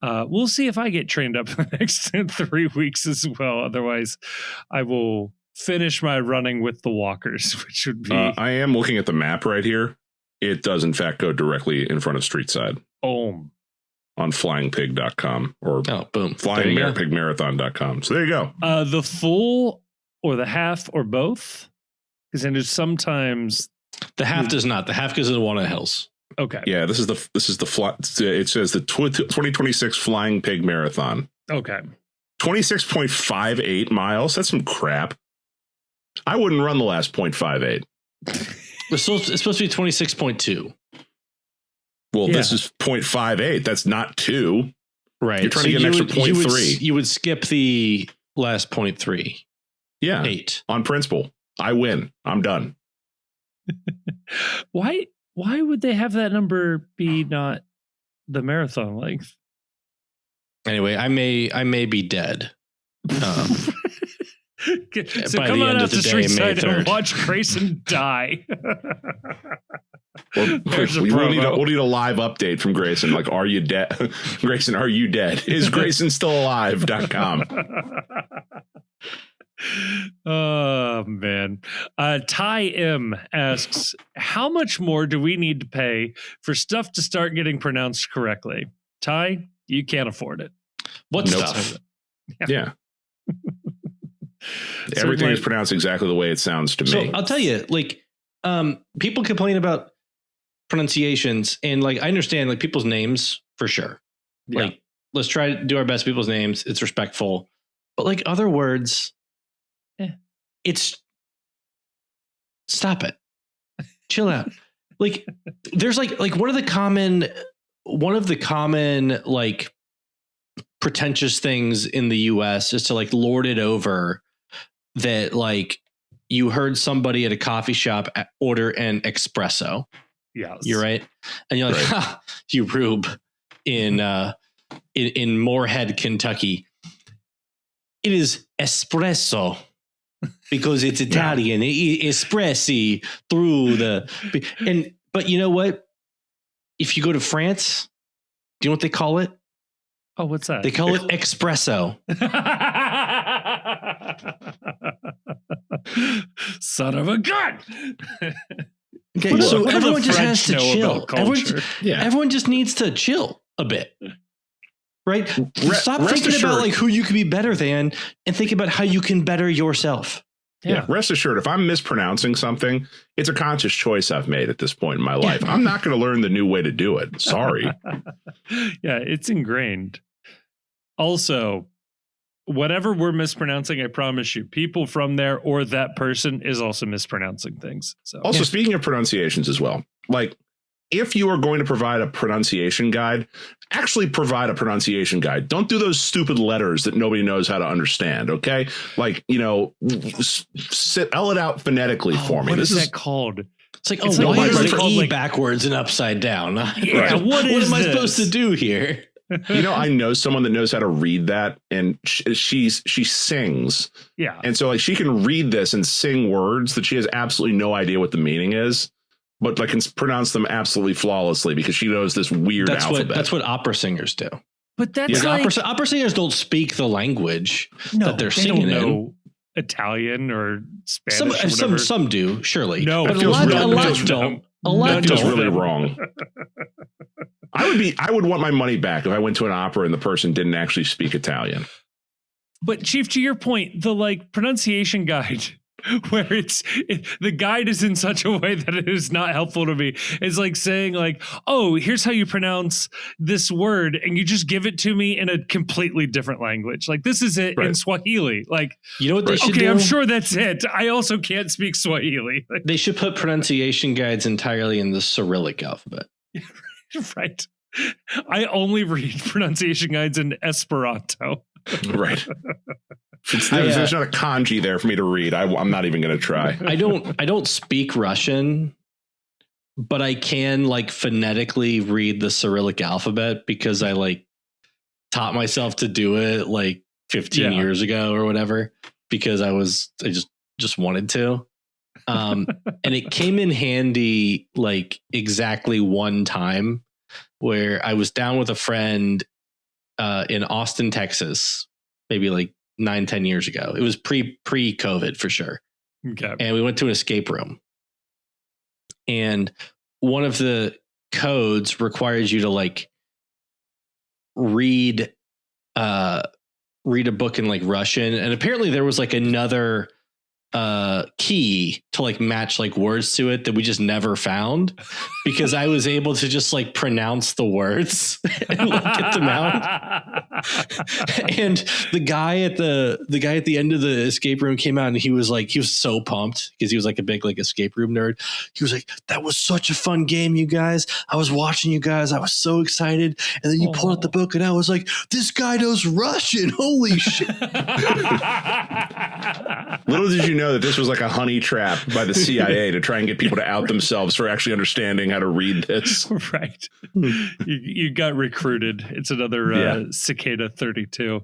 we'll see if I get trained up in the next 3 weeks as well. Otherwise I will finish my running with the walkers, which would be. I am looking at the map right here. It does in fact go directly in front of Streetside. Boom. On flyingpig.com or boom. flyingpigmarathon.com. So there you go. The full or the half or both? Because then there's sometimes the half does not. The half goes to the one of the hills. Okay. Yeah, this is the it says the 2026 Flying Pig Marathon. Okay. 26.58 miles. That's some crap. I wouldn't run the last 0.58. It's supposed to be 26.2. Well, this is 0.58. That's not 2. Right. You're trying to get an extra 0.3. You would skip the last 0.3. Yeah. 8. On principle. I win. I'm done. Why would they have that number be not the marathon length? Anyway, I may be dead. So come on out to Streetside and watch Grayson die. We'll need a live update from Grayson. Like, are you dead? Grayson, are you dead? Is Grayson still alive.com. Oh, man. Ty M asks, how much more do we need to pay for stuff to start getting pronounced correctly? Ty, you can't afford it. What stuff? Yeah. Everything is pronounced exactly the way it sounds to me. I'll tell you, like, people complain about pronunciations, and like I understand like people's names for sure. Yeah. Like let's try to do our best. People's names, it's respectful, but like other words, it's stop it, chill out. Like there's like one of the common like pretentious things in the US is to like lord it over that like you heard somebody at a coffee shop order an espresso. Yes. You're right. And you're like, ha, you rube in Moorhead, Kentucky. It is espresso because it's Italian. Espressi through but you know what? If you go to France, do you know what they call it? Oh, what's that? They call it espresso. Son of a gun. Okay, so everyone just has to chill. Everyone just needs to chill a bit. Right? Stop thinking about like who you could be better than and think about how you can better yourself. Yeah. Rest assured, if I'm mispronouncing something, it's a conscious choice I've made at this point in my life. I'm not going to learn the new way to do it. Sorry. Yeah, it's ingrained. Also, whatever we're mispronouncing, I promise you, people from there or that person is also mispronouncing things. So also, speaking of pronunciations as well, like if you are going to provide a pronunciation guide, actually provide a pronunciation guide. Don't do those stupid letters that nobody knows how to understand. OK, like, you know, spell it out phonetically for me. What is that called? It's like, why is the E backwards and upside down? Yeah, what am I supposed to do here? You know, I know someone that knows how to read that, and she sings. Yeah. And so like she can read this and sing words that she has absolutely no idea what the meaning is, but like can pronounce them absolutely flawlessly because she knows this weird alphabet. That's what opera singers do. But that's like opera singers don't speak the language that they're singing in. Italian or Spanish. Some do, surely. No, but a lot don't. A lot feels really wrong. I would want my money back if I went to an opera and the person didn't actually speak Italian. But Chief, to your point, the like pronunciation guide where the guide is in such a way that it is not helpful to me. It's like saying like, oh, here's how you pronounce this word. And you just give it to me in a completely different language. Like this is it in Swahili. Like, you know what they should do? Okay, I'm sure that's it. I also can't speak Swahili. Like, they should put pronunciation guides entirely in the Cyrillic alphabet. Right. I only read pronunciation guides in Esperanto. Right. There's not a kanji there for me to read. I'm not even going to try. I don't speak Russian, but I can like phonetically read the Cyrillic alphabet because I like taught myself to do it like 15 years ago or whatever, because I just wanted to. And it came in handy like exactly one time where I was down with a friend in Austin, Texas, maybe like 9-10 years ago. It was pre-COVID for sure. Okay. And we went to an escape room. And one of the codes requires you to like read a book in like Russian. And apparently there was like another key to like match like words to it that we just never found, because I was able to just like pronounce the words and like get them out. And the guy at the end of the escape room came out and he was so pumped because he was like a big like escape room nerd. He was like, that was such a fun game, you guys. I was watching you guys. I was so excited. And then you pulled out the book and I was like, this guy knows Russian. Holy shit. Little did you know that this was like a honey trap by the CIA to try and get people to out themselves for actually understanding how to read this. Right. You got recruited. It's another Cicada 32.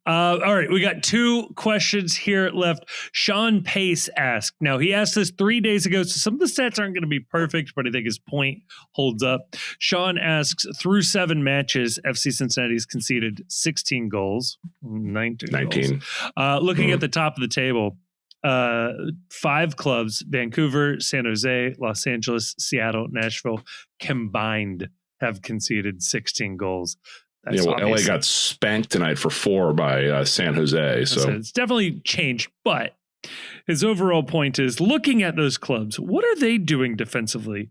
All right. We got 2 questions here left. Sean Pace asked. Now, he asked this 3 days ago, so some of the stats aren't going to be perfect, but I think his point holds up. Sean asks, through 7 matches, FC Cincinnati's conceded 16 goals. 19 goals. Looking at the top of the table, 5 clubs, Vancouver, San Jose, Los Angeles, Seattle, Nashville, combined have conceded 16 goals. That's LA got spanked tonight for 4 by San Jose. So it's definitely changed. But his overall point is, looking at those clubs, what are they doing defensively?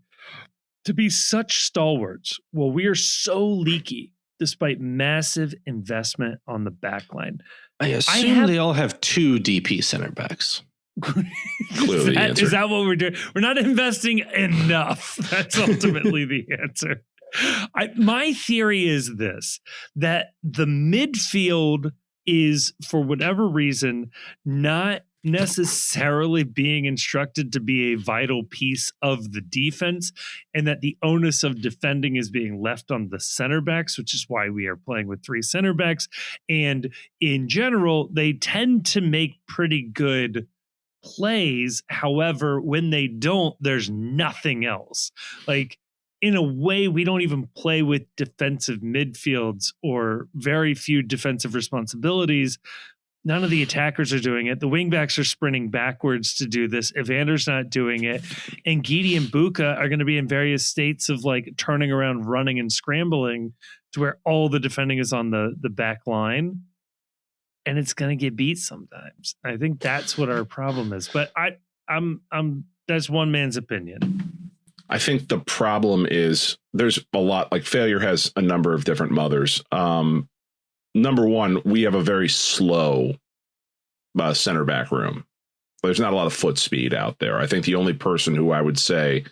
to be such stalwarts while we are so leaky despite massive investment on the back line. I assume they all have 2 DP center backs. Clearly the answer. Is that what we're doing? We're not investing enough. That's ultimately the answer. My theory is this, that the midfield is, for whatever reason, not necessarily being instructed to be a vital piece of the defense, and that the onus of defending is being left on the center backs, which is why we are playing with 3 center backs. And in general, they tend to make pretty good plays. However, when they don't, there's nothing else. Like, in a way, we don't even play with defensive midfields or very few defensive responsibilities. None of the attackers are doing it. The wingbacks are sprinting backwards to do this. Evander's not doing it. And Guidi and Buka are going to be in various states of like turning around, running and scrambling to where all the defending is on the back line. And it's going to get beat sometimes. I think that's what our problem is. But I'm that's one man's opinion. I think the problem is there's a lot, like failure has a number of different mothers. Number one, we have a very slow center back room. There's not a lot of foot speed out there. I think the only person who I would say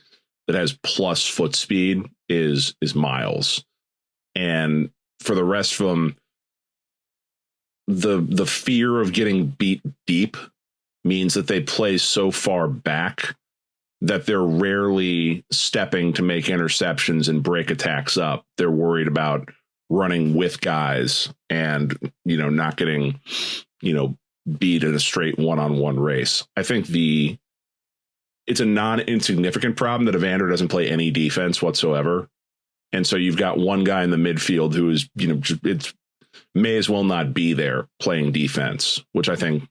that has plus foot speed is Miles. And for the rest of them, the fear of getting beat deep means that they play so far back that they're rarely stepping to make interceptions and break attacks up. They're worried about running with guys and, not getting, beat in a straight one-on-one race. I think it's a non-insignificant problem that Evander doesn't play any defense whatsoever. And so you've got one guy in the midfield who is, it's may as well not be there playing defense, which I think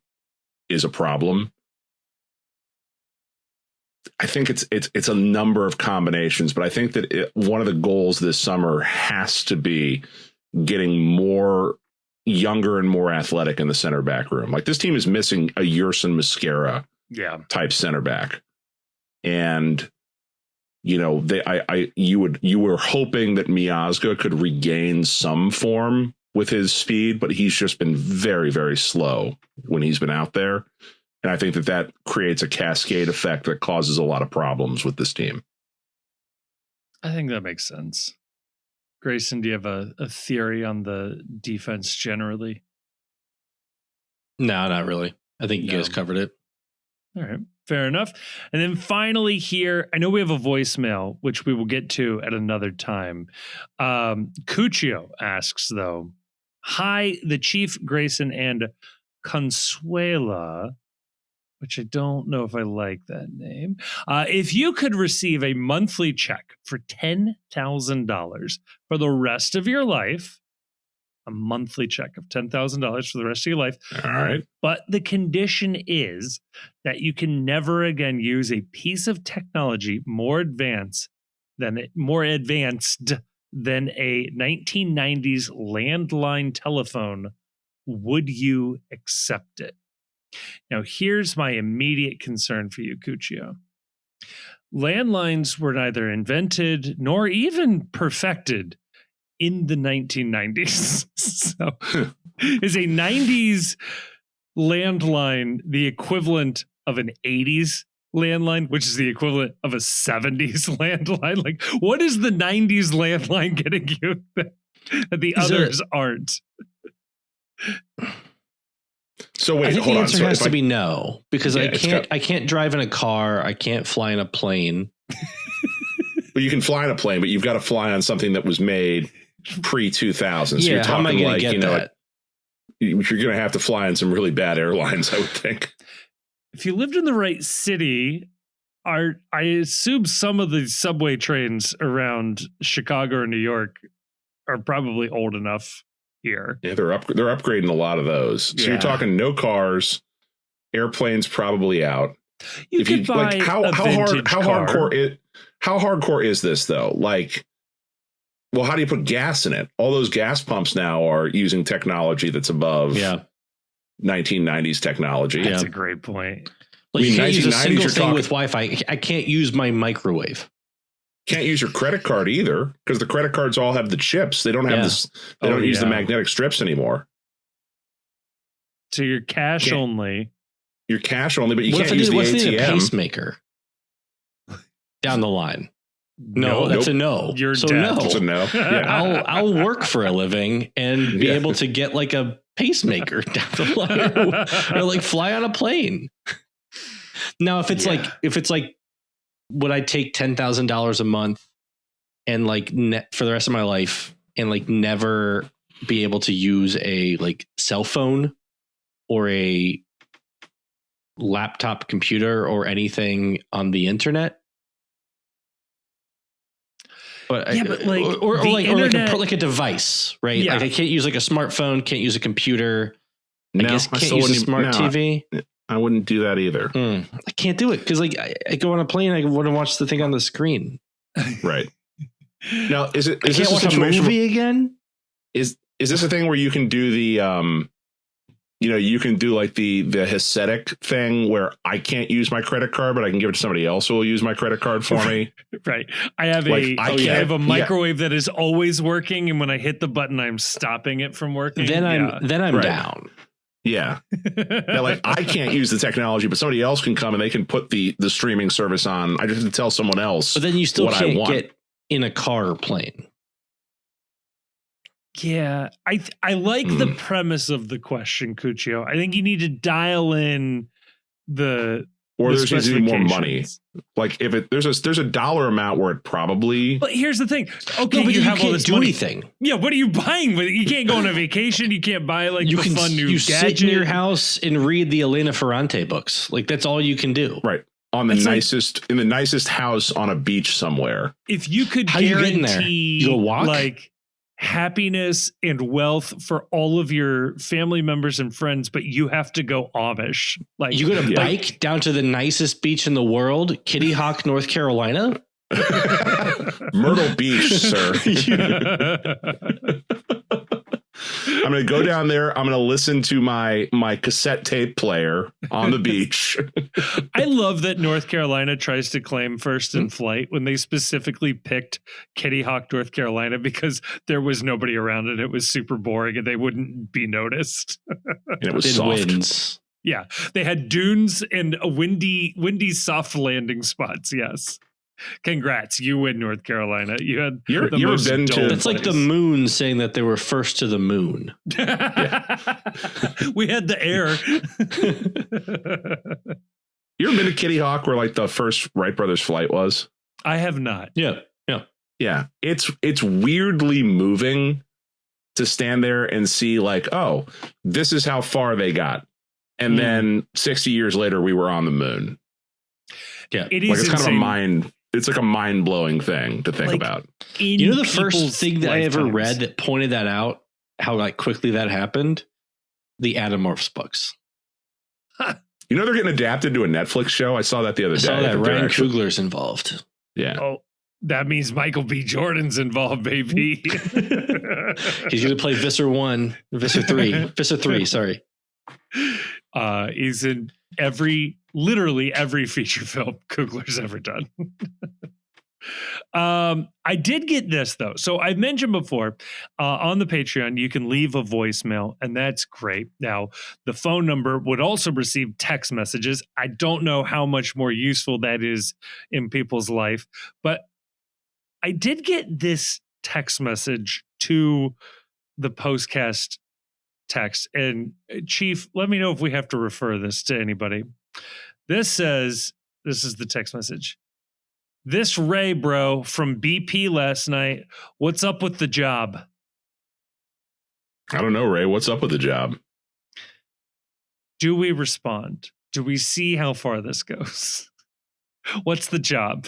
is a problem. I think it's a number of combinations, but I think that one of the goals this summer has to be getting more younger and more athletic in the center back room. Like, this team is missing a Yerson Mosquera type center back. And, you were hoping that Miazga could regain some form with his speed, but he's just been very, very slow when he's been out there. And I think that creates a cascade effect that causes a lot of problems with this team. I think that makes sense. Grayson, do you have a theory on the defense generally? No, not really. I think you guys covered it. All right, fair enough. And then finally here, I know we have a voicemail, which we will get to at another time. Cuccio asks, though, hi, the Chief, Grayson, and Consuela, which I don't know if I like that name. If you could receive a monthly check for $10,000 for the rest of your life, a monthly check of $10,000 for the rest of your life. All right. But the condition is that you can never again use a piece of technology more advanced than a 1990s landline telephone. Would you accept it? Now, here's my immediate concern for you, Cuccio. Landlines were neither invented nor even perfected in the 1990s. So is a 90s landline the equivalent of an 80s landline, which is the equivalent of a 70s landline? Like, what is the 90s landline getting you that the others aren't? So wait, I think hold the on. answer has to be no, because I can't drive in a car. I can't fly in a plane. Well, you can fly in a plane, but you've got to fly on something that was made pre-2000. So you're talking, how am I going to get that? You're going to have to fly on some really bad airlines, I would think. If you lived in the right city, I assume some of the subway trains around Chicago or New York are probably old enough here. Yeah, they're upgrading a lot of those. So you're talking no cars, airplanes probably out. You could buy like, how hardcore is this though? Like, well, how do you put gas in it? All those gas pumps now are using technology that's above 1990s technology. That's a great point. Like, you can't use a single thing with Wi-Fi. I can't use my microwave. Can't use your credit card either because the credit cards all have the chips. They don't have this. They don't use the magnetic strips anymore. So you're cash only. You're cash only, but you can't use the ATM. A pacemaker down the line. No, that's a no. You're so dead. no. It's a no. Yeah. I'll work for a living and be able to get like a pacemaker down the line or like fly on a plane. Now, if it's like, would I take $10,000 a month and like for the rest of my life and like never be able to use a like cell phone or a laptop computer or anything on the internet? But like like a device, right? Yeah. Like I can't use like a smartphone, can't use a computer. I guess can't use a smart TV. I wouldn't do that either. I can't do it because like I go on a plane, I want to watch the thing on the screen. Right. Now, is I can't watch a movie again? Is this a thing where you can do the you can do like the Hasidic thing where I can't use my credit card, but I can give it to somebody else who will use my credit card for me. Right. I have I have a microwave that is always working, and when I hit the button, I'm stopping it from working. Then I'm down. Yeah. Now, like I can't use the technology, but somebody else can come and they can put the streaming service on. I just have to tell someone else. But then you still can't get in a car or plane. Yeah, I like the premise of the question, Cuccio. I think you need to dial in there's even more money. Like if there's a dollar amount where it probably. But here's the thing. Okay, but you have all can't this do money. Anything. Yeah, what are you buying with it? You can't go on a vacation. You can't buy like you the can, fun new you gadget. Sit in your house and read the Elena Ferrante books. Like that's all you can do. Right. On the in the nicest house on a beach somewhere. If you could guarantee you go walk? Like happiness and wealth for all of your family members and friends, but you have to go Amish. Like you go to bike down to the nicest beach in the world, Kitty Hawk, North Carolina. Myrtle Beach, sir. I'm going to go down there. I'm going to listen to my cassette tape player on the beach. I love that North Carolina tries to claim first in flight when they specifically picked Kitty Hawk, North Carolina, because there was nobody around and it was super boring and they wouldn't be noticed. And it was soft. Winds. Yeah. They had dunes and a windy soft landing spots. Yes. Congrats, you win, North Carolina. You had you've been to. It's like the moon saying that they were first to the moon. We had the air. You ever been to Kitty Hawk, where like the first Wright Brothers flight was? I have not. Yeah. It's weirdly moving to stand there and see like, oh, this is how far they got, and then 60 years later we were on the moon. Yeah, it is. Like it's kind of a mind. It's like a mind-blowing thing to think about. You know, the first thing that I ever read that pointed that out, how like quickly that happened, the Animorphs books. You know, they're getting adapted to a Netflix show. I saw that the other day. I saw that Ryan Coogler's involved. Yeah. Oh, that means Michael B. Jordan's involved, baby. He's going to play Visser 3, sorry. He's in literally every feature film Coogler's ever done. I did get this though. So I mentioned before on the Patreon, you can leave a voicemail and that's great. Now the phone number would also receive text messages. I don't know how much more useful that is in people's life, but I did get this text message to the postcast text. And Chief, let me know if we have to refer this to anybody. This is the text message. This Ray, bro, from BP last night. What's up with the job? I don't know, Ray. What's up with the job? Do we respond? Do we see how far this goes? What's the job?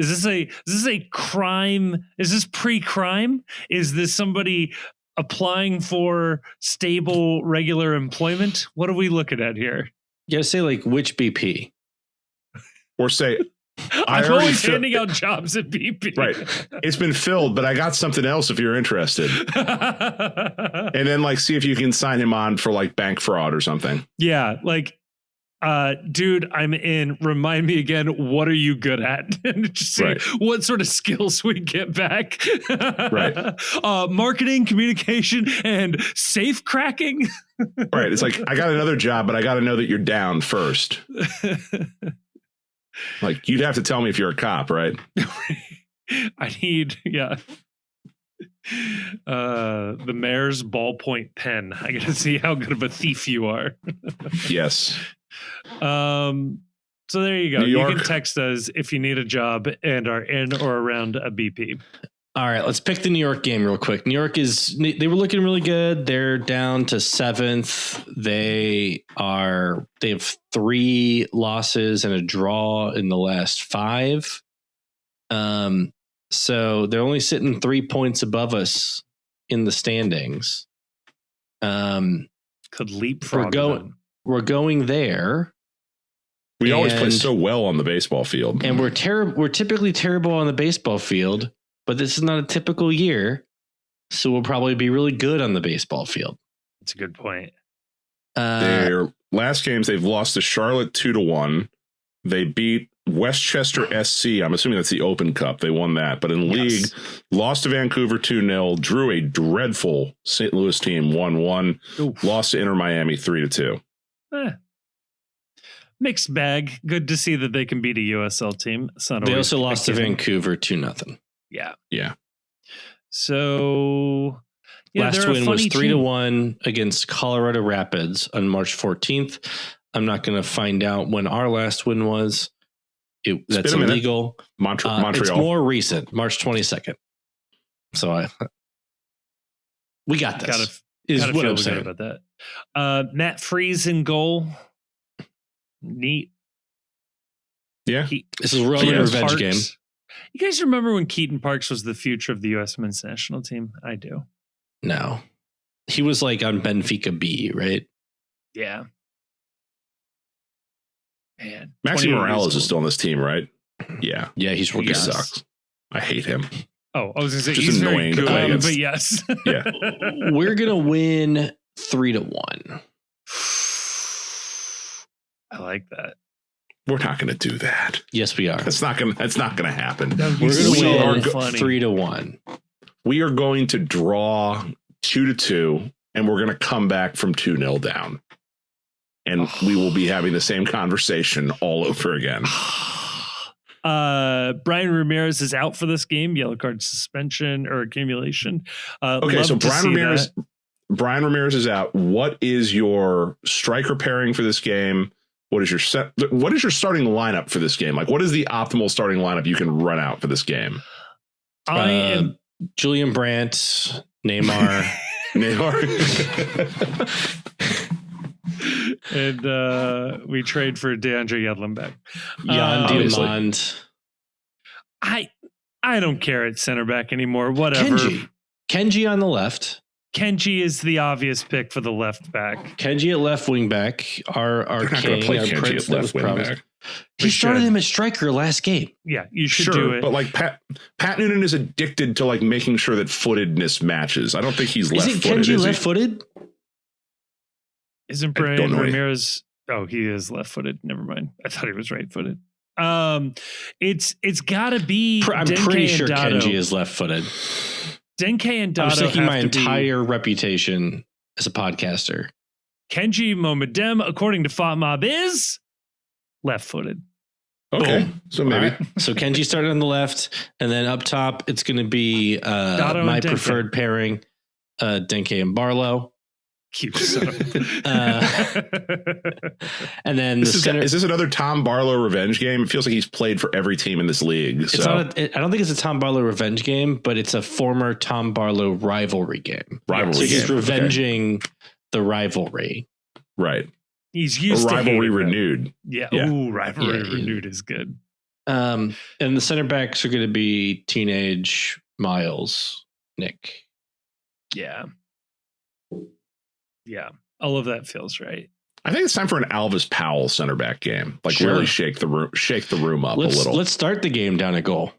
Is this a crime? Is this pre-crime? Is this somebody applying for stable, regular employment? What are we looking at here? You gotta say like which BP, or say I'm always handing out jobs at BP. Right, it's been filled, but I got something else if you're interested. And then like see if you can sign him on for like bank fraud or something. Yeah, like dude, I'm in. Remind me again, what are you good at? And just see what sort of skills we get back. Right. Marketing, communication, and safe cracking. Right. It's like, I got another job, but I got to know that you're down first. Like, you'd have to tell me if you're a cop, right? I need, the mayor's ballpoint pen. I got to see how good of a thief you are. Yes. So there you go. You can text us if you need a job and are in or around a BP. All right, let's pick the New York game real quick. New York they were looking really good. They're down to 7th. They have 3 losses and a draw in the last 5. So they're only sitting 3 points above us in the standings. Could leapfrog them. We're going there. We always play so well on the baseball field. And we're typically terrible on the baseball field, but this is not a typical year. So we'll probably be really good on the baseball field. That's a good point. Their last games, they've lost to Charlotte 2-1. They beat Westchester SC. I'm assuming that's the Open Cup. They won that. But in league, lost to Vancouver 2-0, drew a dreadful St. Louis team 1-1, lost to Inter Miami 3-2. Mixed bag. Good to see that they can beat a USL team. They also lost to Vancouver 2-0. Yeah. So last win was 3-1 against Colorado Rapids on March 14th. I'm not going to find out when our last win was. That's illegal. Montreal. It's more recent, March 22nd. So we got this. Is what I'm saying about that. Matt Freese in goal. Neat. Yeah. This is really a revenge game. You guys remember when Keaton Parks was the future of the U.S. men's national team? I do. No. He was like on Benfica B, right? Yeah. Man. Maxi Morales is still on this team, right? Yeah. Yeah, he's really good. Sucks. I hate him. Oh, I was going to say just he's annoying very to play good, against. but yes. Yeah. We're going to win 3-1. I like that. We're not going to do that. Yes, we are. That's not going to happen. We're going to win 3-1. We are going to draw 2-2, and we're going to come back from 2-0 down. And we will be having the same conversation all over again. Brian Ramirez is out for this game. Yellow card suspension or accumulation. Okay, so Brian Ramirez is out. What is your striker pairing for this game? What is your starting lineup for this game? Like, what is the optimal starting lineup you can run out for this game? I am Julian Brandt, Neymar. And we trade for DeAndre Yedlinbeck. Jan Diamond. I don't care at center back anymore. Whatever. Kenji on the left. Kenji is the obvious pick for the left back. Kenji at left wing back. Our king, our prince that was promised. He started him at striker last game. Yeah, you should do it. But like Pat Noonan is addicted to like making sure that footedness matches. I don't think he's left-footed. Isn't Kenji left-footed? Isn't Brian Ramirez? Oh, he is left-footed. Never mind. I thought he was right-footed. It's got to be. I'm pretty sure Kenji is left-footed. Denke and Dado. I'm taking my entire reputation as a podcaster. Kenji Momodem, according to FotMob, is left-footed. Okay, so maybe. Right. So Kenji started on the left, and then up top, it's going to be my preferred pairing, Denke and Barlow. Cute son of and then is this another Tom Barlow revenge game? It feels like he's played for every team in this league. I don't think it's a Tom Barlow revenge game, but it's a former Tom Barlow rivalry game. So he's revenging the rivalry. Right. He's used to rivalry renewed. Yeah. Ooh, rivalry renewed is good. And the center backs are going to be teenage Miles, Nick. Yeah. Yeah, all of that feels right. I think it's time for an Alvis Powell center back game. Like really shake the room up a little. Let's start the game down at goal.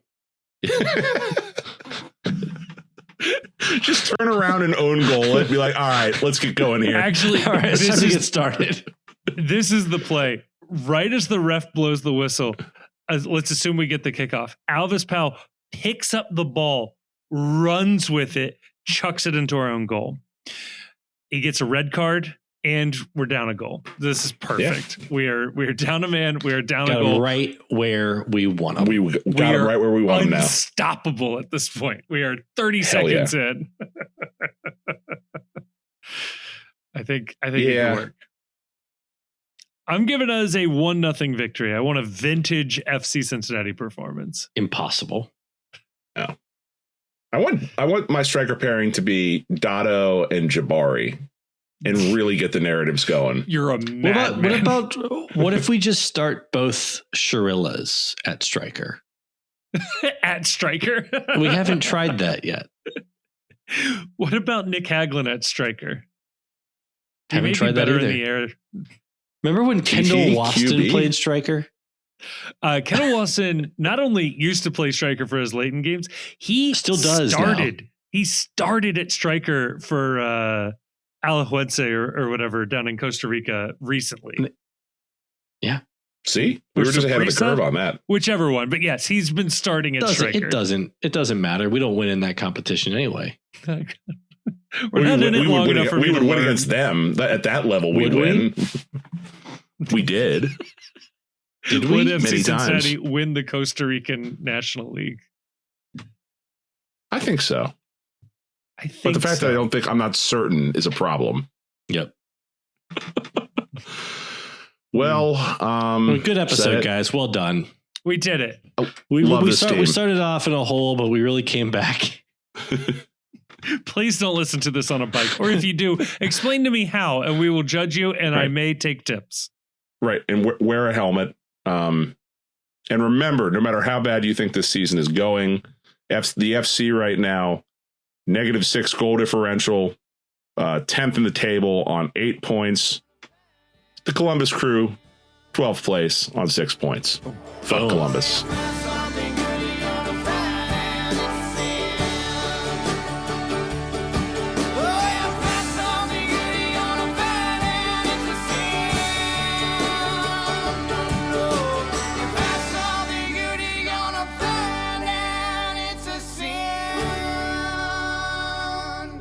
Just turn around and own goal it. Be like, all right, let's get going here. Actually, all right, let's get started. This is the play. right as the ref blows the whistle, let's assume we get the kickoff. Alvis Powell picks up the ball, runs with it, chucks it into our own goal. He gets a red card, and we're down a goal. This is perfect. Yeah. We are down a man. We are down a goal. Right where we want him. We got him right where we want him now. Unstoppable at this point. We are 30 seconds in. I think it can work. I'm giving us a 1-0 victory. I want a vintage FC Cincinnati performance. Impossible. No. I want my striker pairing to be Dado and Jabari and really get the narratives going. You're a madman. What if we just start both Shirillas at striker? At striker? We haven't tried that yet. What about Nick Haglund at striker? Haven't tried that either. In the air. Remember when Kendall Waston played striker? Kendall Waston not only used to play striker for his Leighton games, he still does. He started at striker for Alajuelense or whatever down in Costa Rica recently. Yeah. See, we were just ahead of the curve on that. Whichever one, but yes, he's been starting at striker. It doesn't matter. We don't win in that competition anyway. We're not in it long enough for me to win learn. against them. At that level, we'd win. We did. Did we? Would FC Cincinnati win the Costa Rican National League? I think so. But the fact that I'm not certain is a problem. Yep. Well, good episode, guys. Well done. We did it. We started off in a hole, but we really came back. Please don't listen to this on a bike. Or if you do, explain to me how, and we will judge you, and I may take tips. Right. And wear a helmet. And remember, no matter how bad you think this season is going, the FC right now, -6 goal differential, 10th in the table on 8 points. The Columbus Crew, 12th place on 6 points. Fuck Columbus.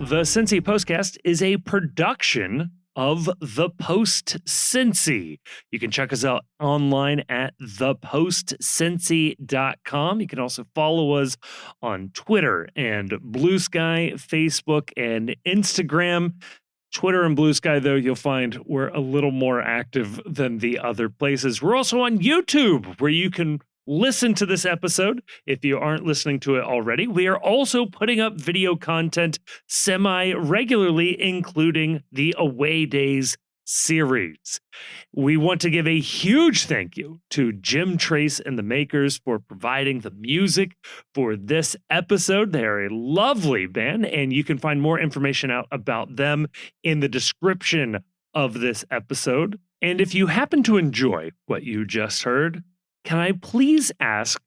The Cincy Postcast is a production of The Post Cincy. You can check us out online at thepostcincy.com. You can also follow us on Twitter and Blue Sky, Facebook, and Instagram. Twitter and Blue Sky, though, you'll find we're a little more active than the other places. We're also on YouTube, where you can listen to this episode if you aren't listening to it already. We are also putting up video content semi-regularly, including the Away Days series. We want to give a huge thank you to Jim Trace and the Makers for providing the music for this episode. They're a lovely band, and you can find more information out about them in the description of this episode. And if you happen to enjoy what you just heard, can I please ask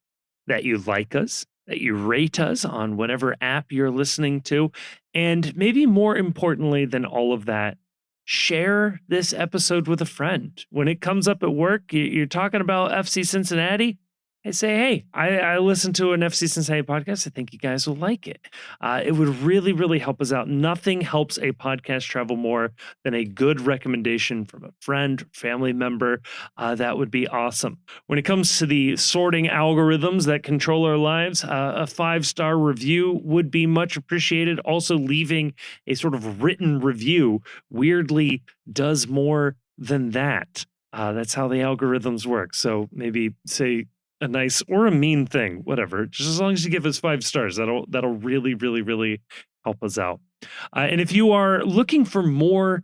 that you like us, that you rate us on whatever app you're listening to, and maybe more importantly than all of that, share this episode with a friend. When it comes up at work, you're talking about FC Cincinnati, I say, hey, I listened to an FC Cincinnati podcast. I think you guys will like it. It would really, really help us out. Nothing helps a podcast travel more than a good recommendation from a friend, family member. That would be awesome. When it comes to the sorting algorithms that control our lives, a 5-star review would be much appreciated. Also, leaving a sort of written review weirdly does more than that. That's how the algorithms work. So maybe say a nice or a mean thing, whatever. Just as long as you give us 5 stars, that'll really, really, really help us out. And if you are looking for more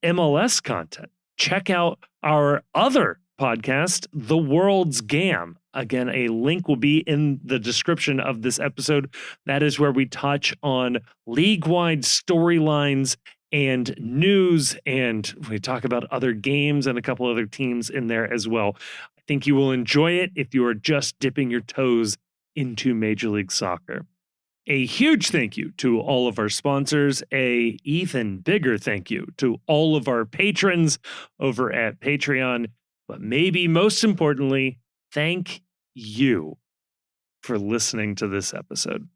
MLS content, check out our other podcast, The World's Gam. Again, a link will be in the description of this episode. That is where we touch on league-wide storylines and news, and we talk about other games and a couple other teams in there as well. I think you will enjoy it if you are just dipping your toes into Major League Soccer. A huge thank you to all of our sponsors. A even bigger thank you to all of our patrons over at Patreon. But maybe most importantly, thank you for listening to this episode.